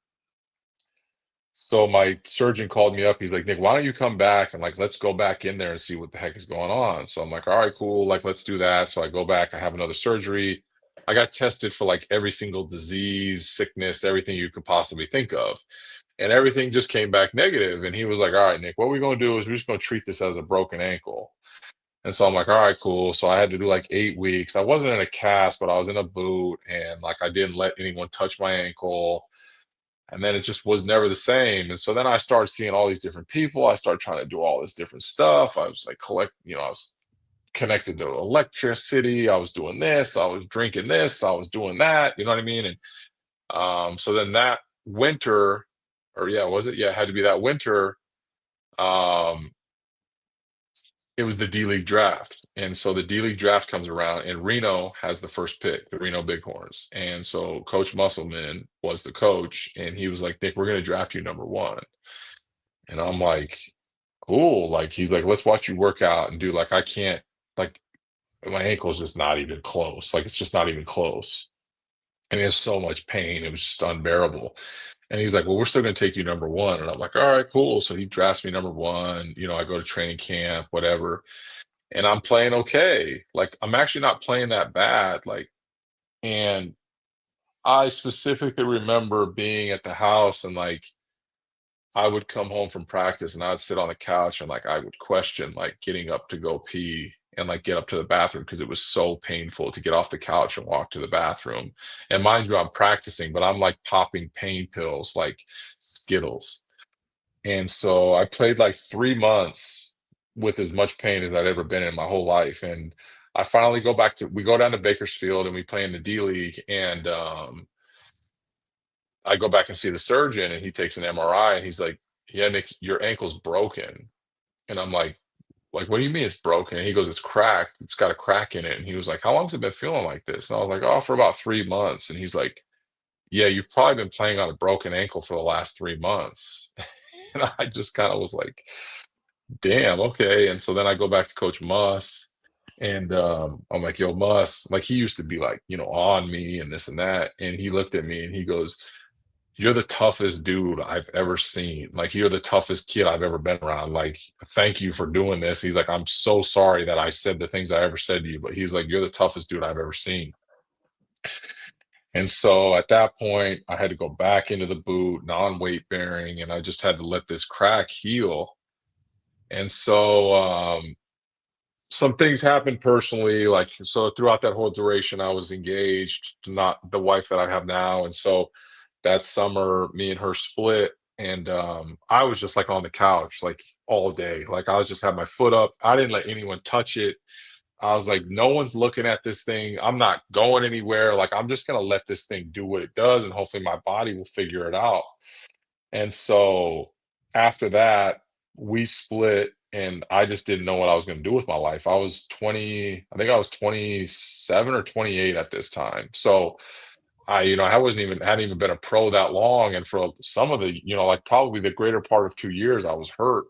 So my surgeon called me up. He's like, Nick, why don't you come back and like let's go back in there and see what the heck is going on. So I'm like, all right, cool. Like, let's do that. So I go back, I have another surgery. I got tested for like every single disease, sickness, everything you could possibly think of. And everything just came back negative. And he was like, all right, Nick, what we're gonna do is we're just gonna treat this as a broken ankle. And so I'm like, all right, cool. So I had to do like 8 weeks. I wasn't in a cast, but I was in a boot, and like I didn't let anyone touch my ankle. And then it just was never the same. And so then I started seeing all these different people. I started trying to do all this different stuff. I was like I was connected to electricity. I was doing this, I was drinking this, I was doing that, you know what I mean? And so then that winter, or yeah, was it? Yeah, it had to be that winter. Um, it was the D League draft. And so the D League draft comes around, and Reno has the first pick, the Reno Bighorns. And so Coach Musselman was the coach, and he was like, Nick, we're going to draft you number one. And I'm like, cool. Like, he's like, let's watch you work out and do like, I can't, like, my ankle's just not even close. Like, it's just not even close. And he has so much pain. It was just unbearable. And he's like, well, we're still going to take you number one. And I'm like, all right, cool. So he drafts me number one. I go to training camp, whatever. And I'm playing okay. Like, I'm actually not playing that bad. Like, and I specifically remember being at the house, and like, I would come home from practice and I'd sit on the couch, and like I would question like getting up to go pee and like get up to the bathroom because it was so painful to get off the couch and walk to the bathroom. And mind you, I'm practicing, but I'm like popping pain pills like Skittles. And so I played like 3 months with as much pain as I'd ever been in my whole life. And I finally we go down to Bakersfield and we play in the D League. And I go back and see the surgeon, and he takes an MRI, and he's like, yeah, Nick, your ankle's broken. And I'm like, what do you mean it's broken? And he goes, it's cracked. It's got a crack in it. And he was like, how long's it been feeling like this? And I was like, oh, for about 3 months. And he's like, yeah, you've probably been playing on a broken ankle for the last 3 months. And I just kind of was like, damn, okay. And so then I go back to Coach Muss, and I'm like, yo, Muss, like he used to be like, on me and this and that. And he looked at me and he goes, you're the toughest dude I've ever seen. Like, you're the toughest kid I've ever been around. Like, thank you for doing this. He's like, I'm so sorry that I said the things I ever said to you, but he's like, you're the toughest dude I've ever seen. And so at that point, I had to go back into the boot, non-weight bearing, and I just had to let this crack heal. And so some things happened personally, like, so throughout that whole duration, I was engaged to not the wife that I have now. And so that summer, me and her split, and I was just like on the couch like all day. Like, I was just had my foot up. I didn't let anyone touch it. I was like, no one's looking at this thing. I'm not going anywhere. Like, I'm just gonna let this thing do what it does, and hopefully my body will figure it out. And so after that, we split, and I just didn't know what I was going to do with my life. I think I was 27 or 28 at this time. So I hadn't even been a pro that long. And for some of the, like probably the greater part of 2 years, I was hurt.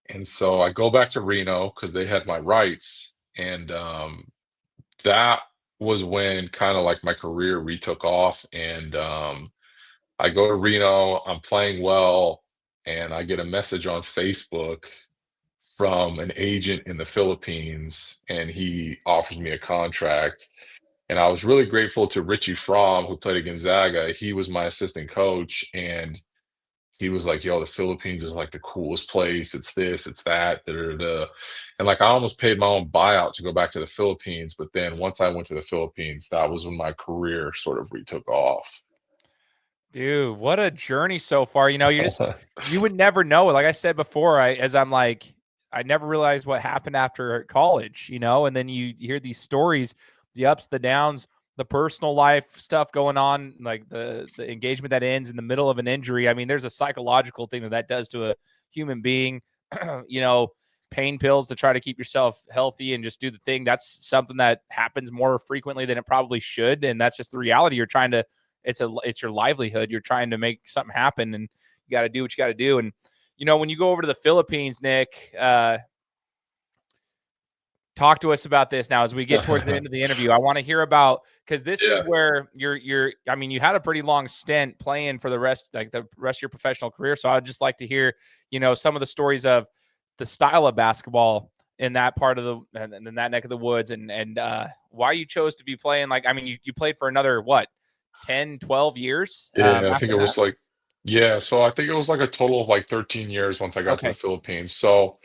And so I go back to Reno because they had my rights. And that was when kind of like my career retook off. And I go to Reno, I'm playing well, and I get a message on Facebook from an agent in the Philippines, and he offers me a contract. And I was really grateful to Richie Fromm, who played at Gonzaga. He was my assistant coach, and he was like, yo, the Philippines is like the coolest place. It's this, it's that, da, da, da. And like, I almost paid my own buyout to go back to the Philippines. But then once I went to the Philippines, that was when my career sort of retook off. Dude, what a journey so far. You would never know. Like I said before, I never realized what happened after college, and then you hear these stories, the ups, the downs, the personal life stuff going on, like the engagement that ends in the middle of an injury. I mean, there's a psychological thing that does to a human being, pain pills to try to keep yourself healthy and just do the thing. That's something that happens more frequently than it probably should. And that's just the reality. It's your livelihood. You're trying to make something happen, and you got to do what you got to do. And when you go over to the Philippines, Nick, talk to us about this now as we get towards the end of the interview. I want to hear about, because this is where you had a pretty long stint playing for the rest of your professional career. So I'd just like to hear, some of the stories of the style of basketball in that part of in that neck of the woods, and why you chose to be playing. You played for another 10, 12 years. Yeah, I think it was like, so I think it was like a total of like 13 years once I got to the Philippines. So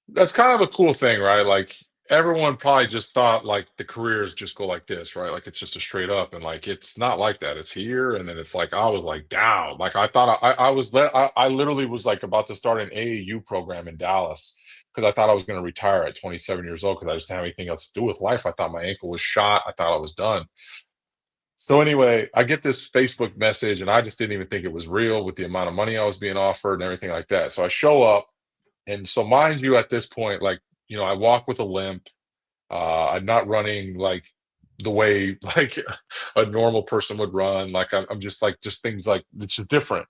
that's kind of a cool thing, right? Like everyone probably just thought like the careers just go like this, right? Like it's just a straight up, and like it's not like that. It's here, and then it's like I was like down. Like I thought I literally was like about to start an AAU program in Dallas because I thought I was going to retire at 27 years old because I just didn't have anything else to do with life. I thought my ankle was shot. I thought I was done. So anyway, I get this Facebook message, and I just didn't even think it was real with the amount of money I was being offered and everything like that. So I show up, and so mind you, at this point, like I walk with a limp. I'm not running like the way like a normal person would run. Like I'm just like just things like it's just different.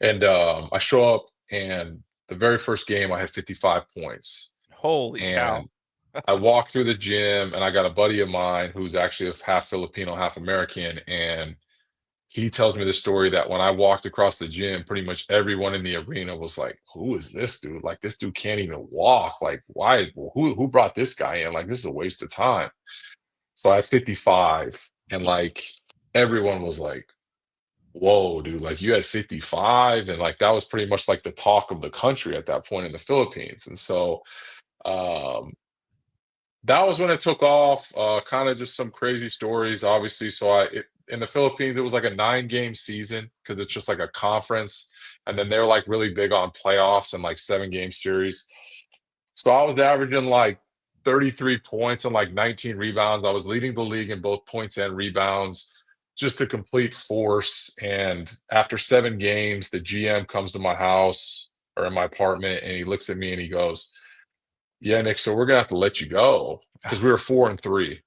And I show up, and the very first game I had 55 points. Holy cow. And I walk through the gym, and I got a buddy of mine who's actually half Filipino, half American, and he tells me the story that when I walked across the gym, pretty much everyone in the arena was like, "Who is this dude? Like this dude can't even walk. Like why? Who brought this guy in? Like this is a waste of time." So I had 55, and like everyone was like, "Whoa, dude! Like you had 55," and like that was pretty much like the talk of the country at that point in the Philippines, and so. Um, That was when it took off, kind of just some crazy stories, obviously. In the Philippines, it was like a 9-game season because it's just like a conference, and then they're like really big on playoffs and like 7-game series. So I was averaging like 33 points and like 19 rebounds. I was leading the league in both points and rebounds, just a complete force. And after 7 games, the GM comes to my house or in my apartment, and he looks at me and he goes, "Yeah, Nick, so we're gonna have to let you go," because we were 4-3.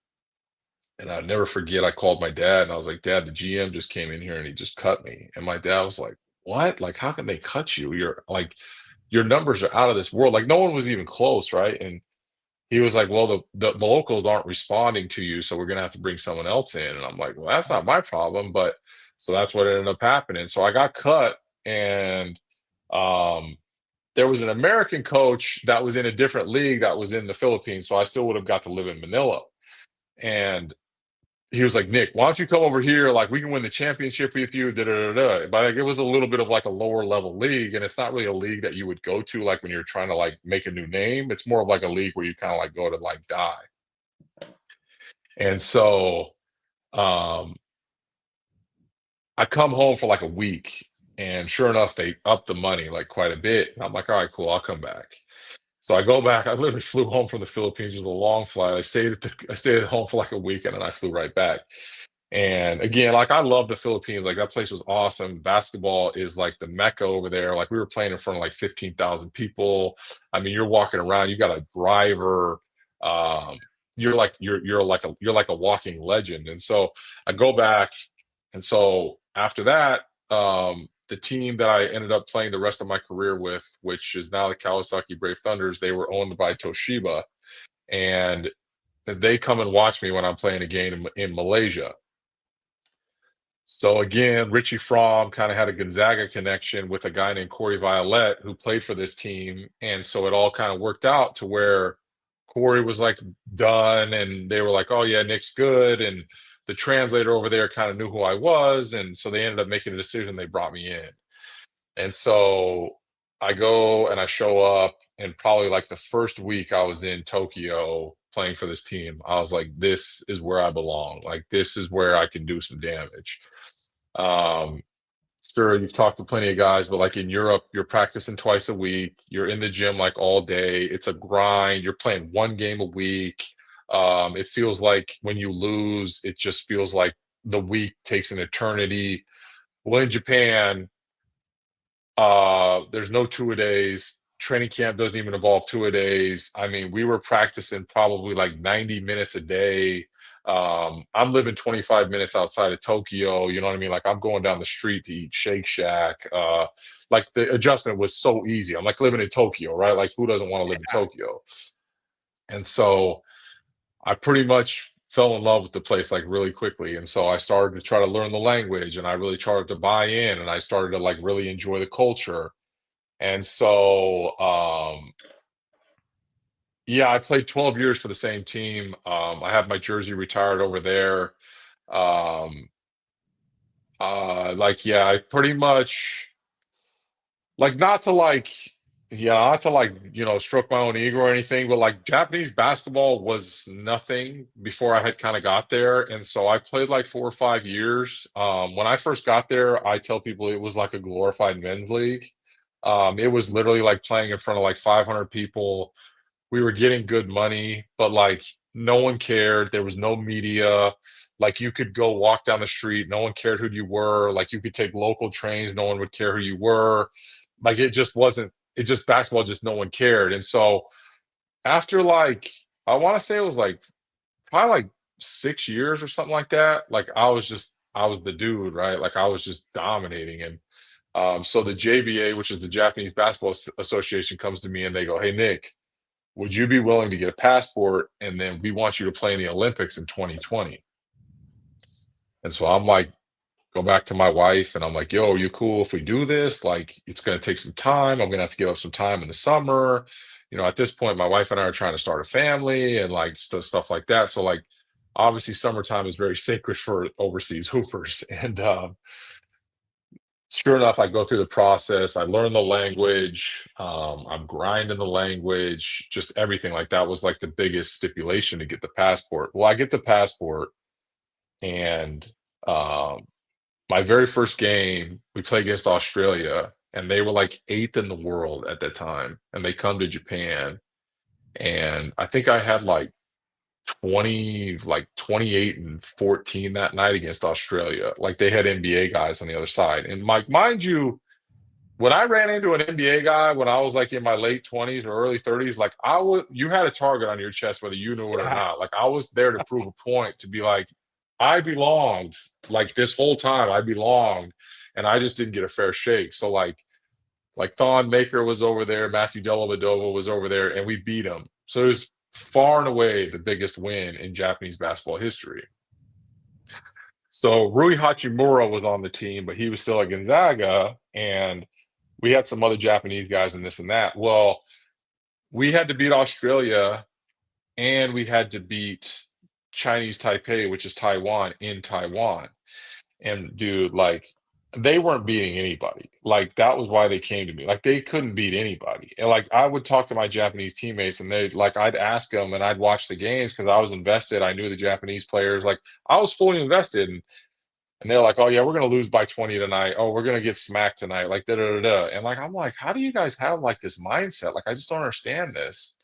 And I'll never forget, I called my dad and I was like, "Dad, the GM just came in here and he just cut me." And my dad was like, "What? Like, how can they cut you? You're like, your numbers are out of this world." Like, no one was even close, right? And he was like, "Well, the locals aren't responding to you, so we're gonna have to bring someone else in." And I'm like, "Well, that's not my problem." But so that's what ended up happening. So I got cut, and um there was an American coach that was in a different league that was in the Philippines, so I still would have got to live in Manila. And he was like, "Nick, why don't you come over here? Like, we can win the championship with you." Da, da, da, da. But like, it was a little bit of like a lower level league, and it's not really a league that you would go to like when you're trying to like make a new name. It's more of like a league where you kind of like go to like die. And so um, I come home for like a week, and sure enough, they upped the money like quite a bit. And I'm like, "All right, cool, I'll come back." So I go back. I literally flew home from the Philippines. It was a long flight. I stayed at home for like a week, and then I flew right back. And again, like I love the Philippines. Like that place was awesome. Basketball is like the mecca over there. Like we were playing in front of like 15,000 people. I mean, you're walking around. You got a driver. Um, you're like a walking legend. And so I go back, and so after that, the team that I ended up playing the rest of my career with, which is now the Kawasaki Brave Thunders, they were owned by Toshiba, and they come and watch me when I'm playing a game in Malaysia. So again, Richie Fromm kind of had a Gonzaga connection with a guy named Corey Violet who played for this team, and so it all kind of worked out to where Corey was like done, and they were like, "Oh yeah, Nick's good," and the translator over there kind of knew who I was, and so they ended up making a decision. They brought me in. And so I go and I show up, and probably like the first week I was in Tokyo playing for this team, I was like, "This is where I belong. Like, this is where I can do some damage." Um, sure, you've talked to plenty of guys, but like in Europe, you're practicing twice a week. You're in the gym like all day. It's a grind. You're playing 1 game a week. It feels like when you lose, it just feels like the week takes an eternity. Well, in Japan, there's no two-a-days. Training camp doesn't even involve two-a-days. I mean, we were practicing probably like 90 minutes a day. I'm living 25 minutes outside of Tokyo. You know what I mean? Like I'm going down the street to eat Shake Shack. Like the adjustment was so easy. I'm like living in Tokyo, right? Like who doesn't want to live in Tokyo? And so I pretty much fell in love with the place like really quickly. And so I started to try to learn the language and I really started to buy in and I started to like really enjoy the culture. And so yeah, I played 12 years for the same team. I have my jersey retired over there. Um like yeah, I pretty much like not to like yeah, not to like, stroke my own ego or anything, but like Japanese basketball was nothing before I had kind of got there. And so I played like 4 or 5 years. When I first got there, I tell people it was like a glorified men's league. It was literally like playing in front of like 500 people. We were getting good money, but like no one cared. There was no media. Like you could go walk down the street, no one cared who you were. Like you could take local trains, no one would care who you were. Like it just wasn't, it just basketball, just no one cared. And so after like, I want to say it was like probably like 6 years or something like that. Like I was the dude, right? Like I was just dominating. And so the JBA, which is the Japanese Basketball Association, comes to me and they go, "Hey, Nick, would you be willing to get a passport? And then we want you to play in the Olympics in 2020." And so I'm like, go back to my wife and I'm like, "Yo, are you cool if we do this? Like, it's going to take some time. I'm going to have to give up some time in the summer." At this point, my wife and I are trying to start a family and like stuff like that. So, like, obviously, summertime is very sacred for overseas hoopers. And sure enough, I go through the process. I learn the language. I'm grinding the language, just everything. Like, that was like the biggest stipulation to get the passport. Well, I get the passport and, my very first game, we play against Australia, and they were like eighth in the world at that time, and they come to Japan, and I think I had like 28 and 14 that night against Australia. Like they had NBA guys on the other side, and Mike, mind you, when I ran into an NBA guy when I was like in my late 20s or early 30s, like you had a target on your chest whether you knew it or Yeah. not. Like I was there to prove a point to be like, I belonged. Like this whole time I belonged, and I just didn't get a fair shake. So like Thon Maker was over there, Matthew Dellavedova was over there, and we beat him. So it was far and away the biggest win in Japanese basketball history. So Rui Hachimura was on the team, but he was still at Gonzaga, and we had some other Japanese guys and this and that. Well, we had to beat Australia and we had to beat Chinese Taipei, which is Taiwan, in Taiwan. And dude, like they weren't beating anybody. Like that was why they came to me. Like they couldn't beat anybody. And like I would talk to my Japanese teammates and they'd like I'd ask them and I'd watch the games because I was invested. I knew the Japanese players. Like I was fully invested. And they're like, "Oh yeah, we're gonna lose by 20 tonight. Oh, we're gonna get smacked tonight." Like da da da da. And like I'm like, how do you guys have like this mindset? Like I just don't understand this.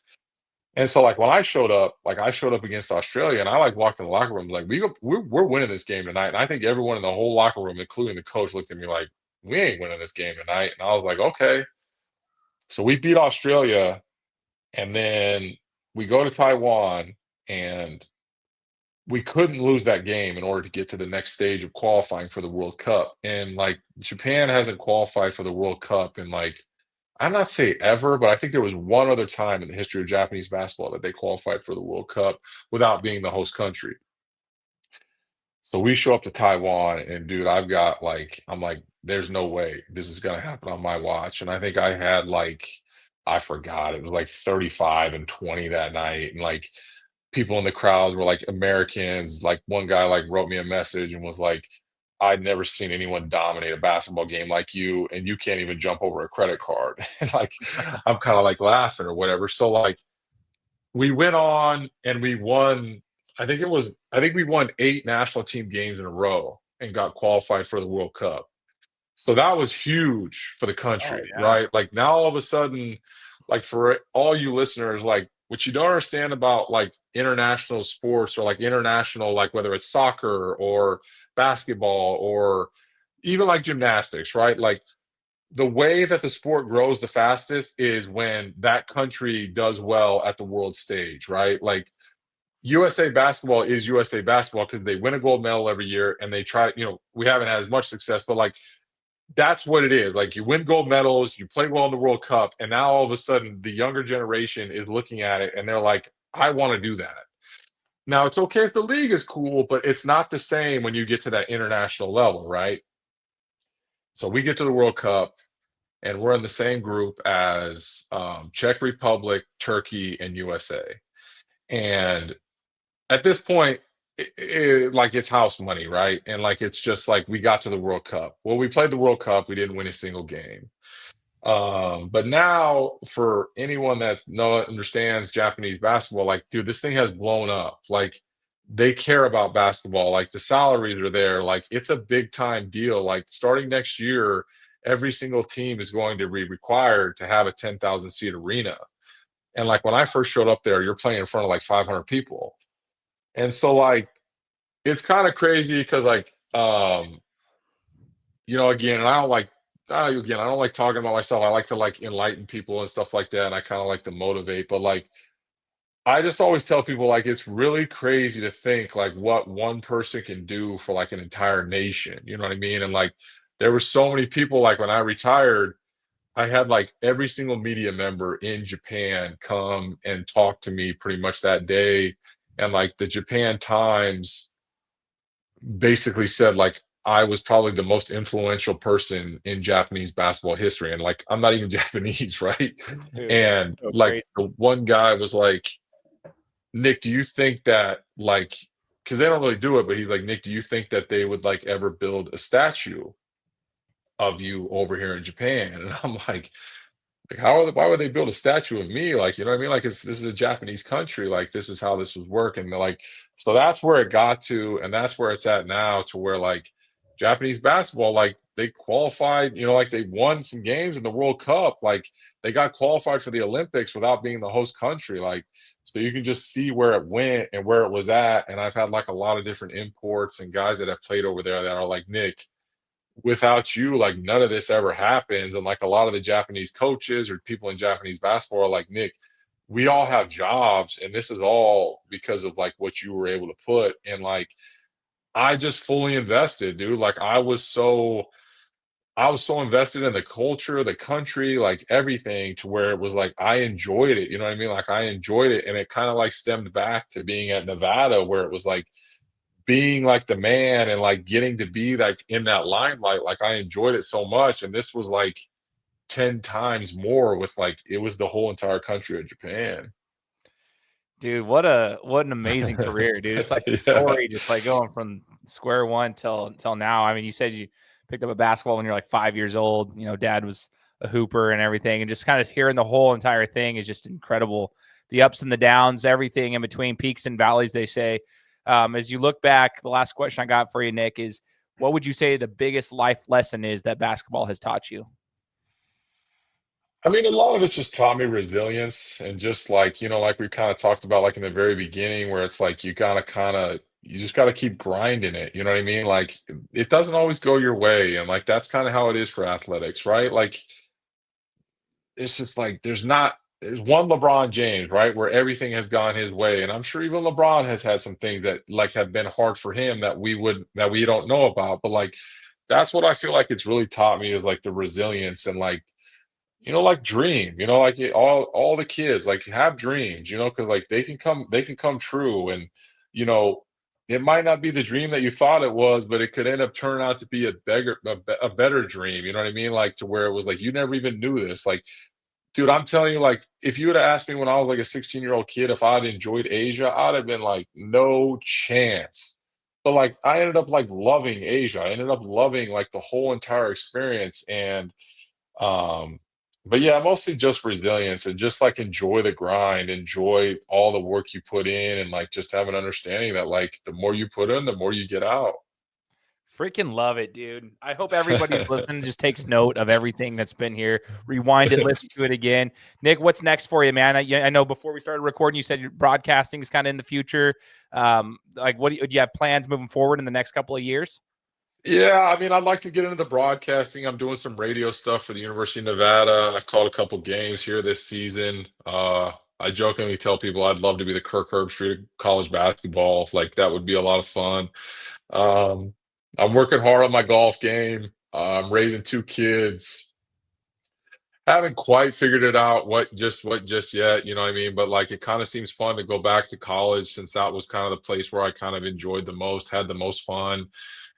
And so like when I showed up against Australia, and I like walked in the locker room like we're winning this game tonight. And I think everyone in the whole locker room, including the coach, looked at me like, "We ain't winning this game tonight." And I was like, "Okay." So we beat Australia, and then we go to Taiwan, and we couldn't lose that game in order to get to the next stage of qualifying for the World Cup. And like Japan hasn't qualified for the World Cup in like I'm not say ever, but I think there was one other time in the history of Japanese basketball that they qualified for the World Cup without being the host country. So we show up to Taiwan and dude, I'm like, there's no way this is gonna happen on my watch. And I think I had like I forgot, it was like 35 and 20 that night. And like people in the crowd were like Americans. Like one guy like wrote me a message and was like, "I'd never seen anyone dominate a basketball game like you, and you can't even jump over a credit card." And like I'm kind of like laughing or whatever. So like we went on and we won. I think we won 8 national team games in a row and got qualified for the World Cup. So that was huge for the Oh country, yeah. right? Like now all of a sudden, like for all you listeners, like what you don't understand about like international sports or like international, like whether it's soccer or basketball or even like gymnastics, right? Like the way that the sport grows the fastest is when that country does well at the world stage, right? Like USA basketball is USA basketball because they win a gold medal every year and they try, we haven't had as much success, but like that's what it is. Like you win gold medals, you play well in the World Cup, and now all of a sudden the younger generation is looking at it and they're like, I want to do that. Now it's okay if the league is cool, but it's not the same when you get to that international level, right? So we get to the World Cup and we're in the same group as Czech Republic, Turkey, and USA. And at this point, like it's house money, right? And like it's just like we got to the World Cup. Well, we played the World Cup, we didn't win a single game. But now for anyone that understands Japanese basketball, like, dude, this thing has blown up. Like they care about basketball, like the salaries are there, like it's a big time deal. Like starting next year, every single team is going to be required to have a 10,000 seat arena. And like when I first showed up there, you're playing in front of like 500 people. And so like it's kind of crazy because like again, and I don't like talking about myself. I like to like enlighten people and stuff like that. And I kind of like to motivate, but like I just always tell people like it's really crazy to think like what one person can do for like an entire nation. You know what I mean? And like there were so many people like when I retired, I had like every single media member in Japan come and talk to me pretty much that day. And like the Japan Times basically said like I was probably the most influential person in Japanese basketball history. And like I'm not even Japanese, right? Dude, And so like crazy. the one guy was like, Nick, do you think that like because they don't really do it, but he's like, Nick, do you think that they would like ever build a statue of you over here in Japan? And I'm like why would they build a statue of me? Like, you know what I mean? Like this is a Japanese country, like this is how this was working. They're like, so that's where it got to, and that's where it's at now, to where like Japanese basketball, like they qualified, like they won some games in the World Cup, like they got qualified for the Olympics without being the host country. Like, so you can just see where it went and where it was at. And I've had like a lot of different imports and guys that have played over there that are like, Nick, without you, like none of this ever happens. And like a lot of the Japanese coaches or people in Japanese basketball are like, Nick, we all have jobs and this is all because of like what you were able to put. And like I just fully invested, dude. Like I was so invested in the culture, the country, like everything, to where it was like I enjoyed it. You know what I mean? Like I enjoyed it. And it kind of like stemmed back to being at Nevada, where it was like being like the man and like getting to be like in that limelight. Like I enjoyed it so much. And this was like 10 times more with like it was the whole entire country of Japan. Dude, what an amazing career, dude. It's like the Yeah. story, just like going from square one till now. I mean, you said you picked up a basketball when you're like 5 years old. Dad was a hooper and everything, and just kind of hearing the whole entire thing is just incredible. The ups and the downs, everything in between, peaks and valleys, they say. As you look back, the last question I got for you, Nick, is what would you say the biggest life lesson is that basketball has taught you? I mean, a lot of it's just taught me resilience and just like, like we kind of talked about like in the very beginning, where it's like you gotta you just gotta keep grinding it. You know what I mean? Like it doesn't always go your way. And like that's kind of how it is for athletics, right? Like it's just like there's one LeBron James, right? Where everything has gone his way. And I'm sure even LeBron has had some things that like have been hard for him that we don't know about. But like that's what I feel like it's really taught me, is like the resilience and like like dream, like all the kids like have dreams, because like they can come true. And you know, it might not be the dream that you thought it was, but it could end up turning out to be a better dream. You know what I mean? Like to where it was like you never even knew this. Like, dude, I'm telling you, like if you would have asked me when I was like a 16-year-old kid if I'd enjoyed Asia, I'd have been like, no chance. But like I ended up like loving Asia. I ended up loving like the whole entire experience. And um, but yeah, mostly just resilience and just like enjoy the grind, enjoy all the work you put in, and like just have an understanding that like the more you put in, the more you get out. Freaking love it, dude. I hope everybody who's listening just takes note of everything that's been here. Rewind it, listen to it again. Nick, what's next for you, man? I know before we started recording, you said your broadcasting is kind of in the future. Like, do you have plans moving forward in the next couple of years? Yeah, I mean, I'd like to get into the broadcasting. I'm doing some radio stuff for the University of Nevada. I've called a couple games here this season. I jokingly tell people I'd love to be the Kirk Herbstreit of college basketball. Like that would be a lot of fun. Um, I'm working hard on my golf game. I'm raising 2 kids. Haven't quite figured it out what just yet, you know what I mean? But like it kind of seems fun to go back to college since that was kind of the place where I kind of enjoyed the most, had the most fun.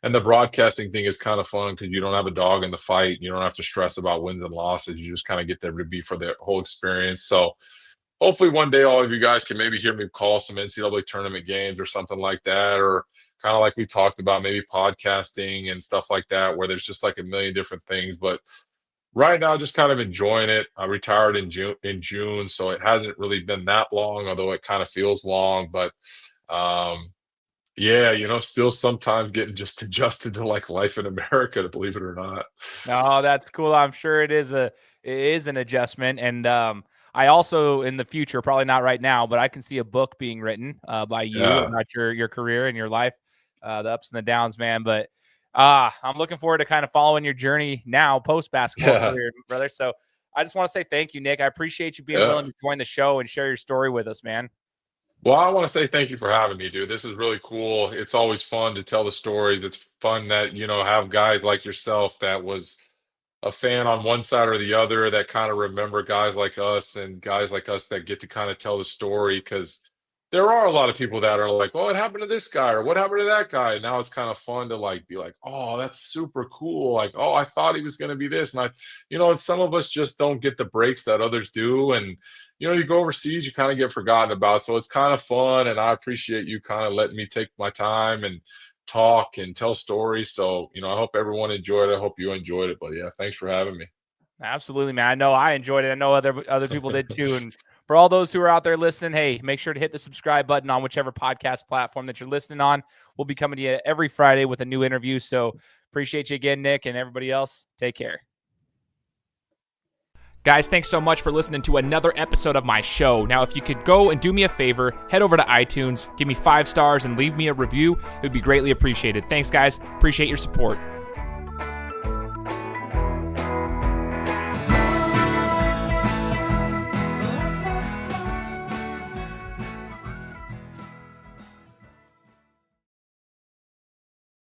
And the broadcasting thing is kind of fun because you don't have a dog in the fight. You don't have to stress about wins and losses. You just kind of get there to be for the whole experience. So hopefully one day all of you guys can maybe hear me call some NCAA tournament games or something like that, or kind of like we talked about, maybe podcasting and stuff like that, where there's just like a million different things. But right now, just kind of enjoying it. I retired in June, so it hasn't really been that long, although it kind of feels long. But yeah, still sometimes getting just adjusted to like life in America, to believe it or not. No, that's cool. I'm sure it is an adjustment. And I also, in the future, probably not right now, but I can see a book being written by you Yeah, about your career and your life, the ups and the downs, man. But I'm looking forward to kind of following your journey now, post basketball yeah, career, brother. So I just want to say thank you, Nick. I appreciate you being yeah. willing to join the show and share your story with us, man. Well, I want to say thank you for having me, dude. This is really cool. It's always fun to tell the stories. It's fun that, have guys like yourself that was a fan on one side or the other that kind of remember guys like us and guys like us that get to kind of tell the story, because there are a lot of people that are like, "Oh, what happened to this guy?" or "What happened to that guy?" And now it's kind of fun to like be like, "Oh, that's super cool." Like, "Oh, I thought he was going to be this." And some of us just don't get the breaks that others do. And, you go overseas, you kind of get forgotten about. So it's kind of fun. And I appreciate you kind of letting me take my time and talk and tell stories. So, I hope everyone enjoyed it. I hope you enjoyed it. But yeah, thanks for having me. Absolutely, man. I know I enjoyed it. I know other people did too. And for all those who are out there listening, hey, make sure to hit the subscribe button on whichever podcast platform that you're listening on. We'll be coming to you every Friday with a new interview. So appreciate you again, Nick, and everybody else. Take care. Guys, thanks so much for listening to another episode of my show. Now, if you could go and do me a favor, head over to iTunes, give me 5 stars, and leave me a review. It would be greatly appreciated. Thanks, guys. Appreciate your support.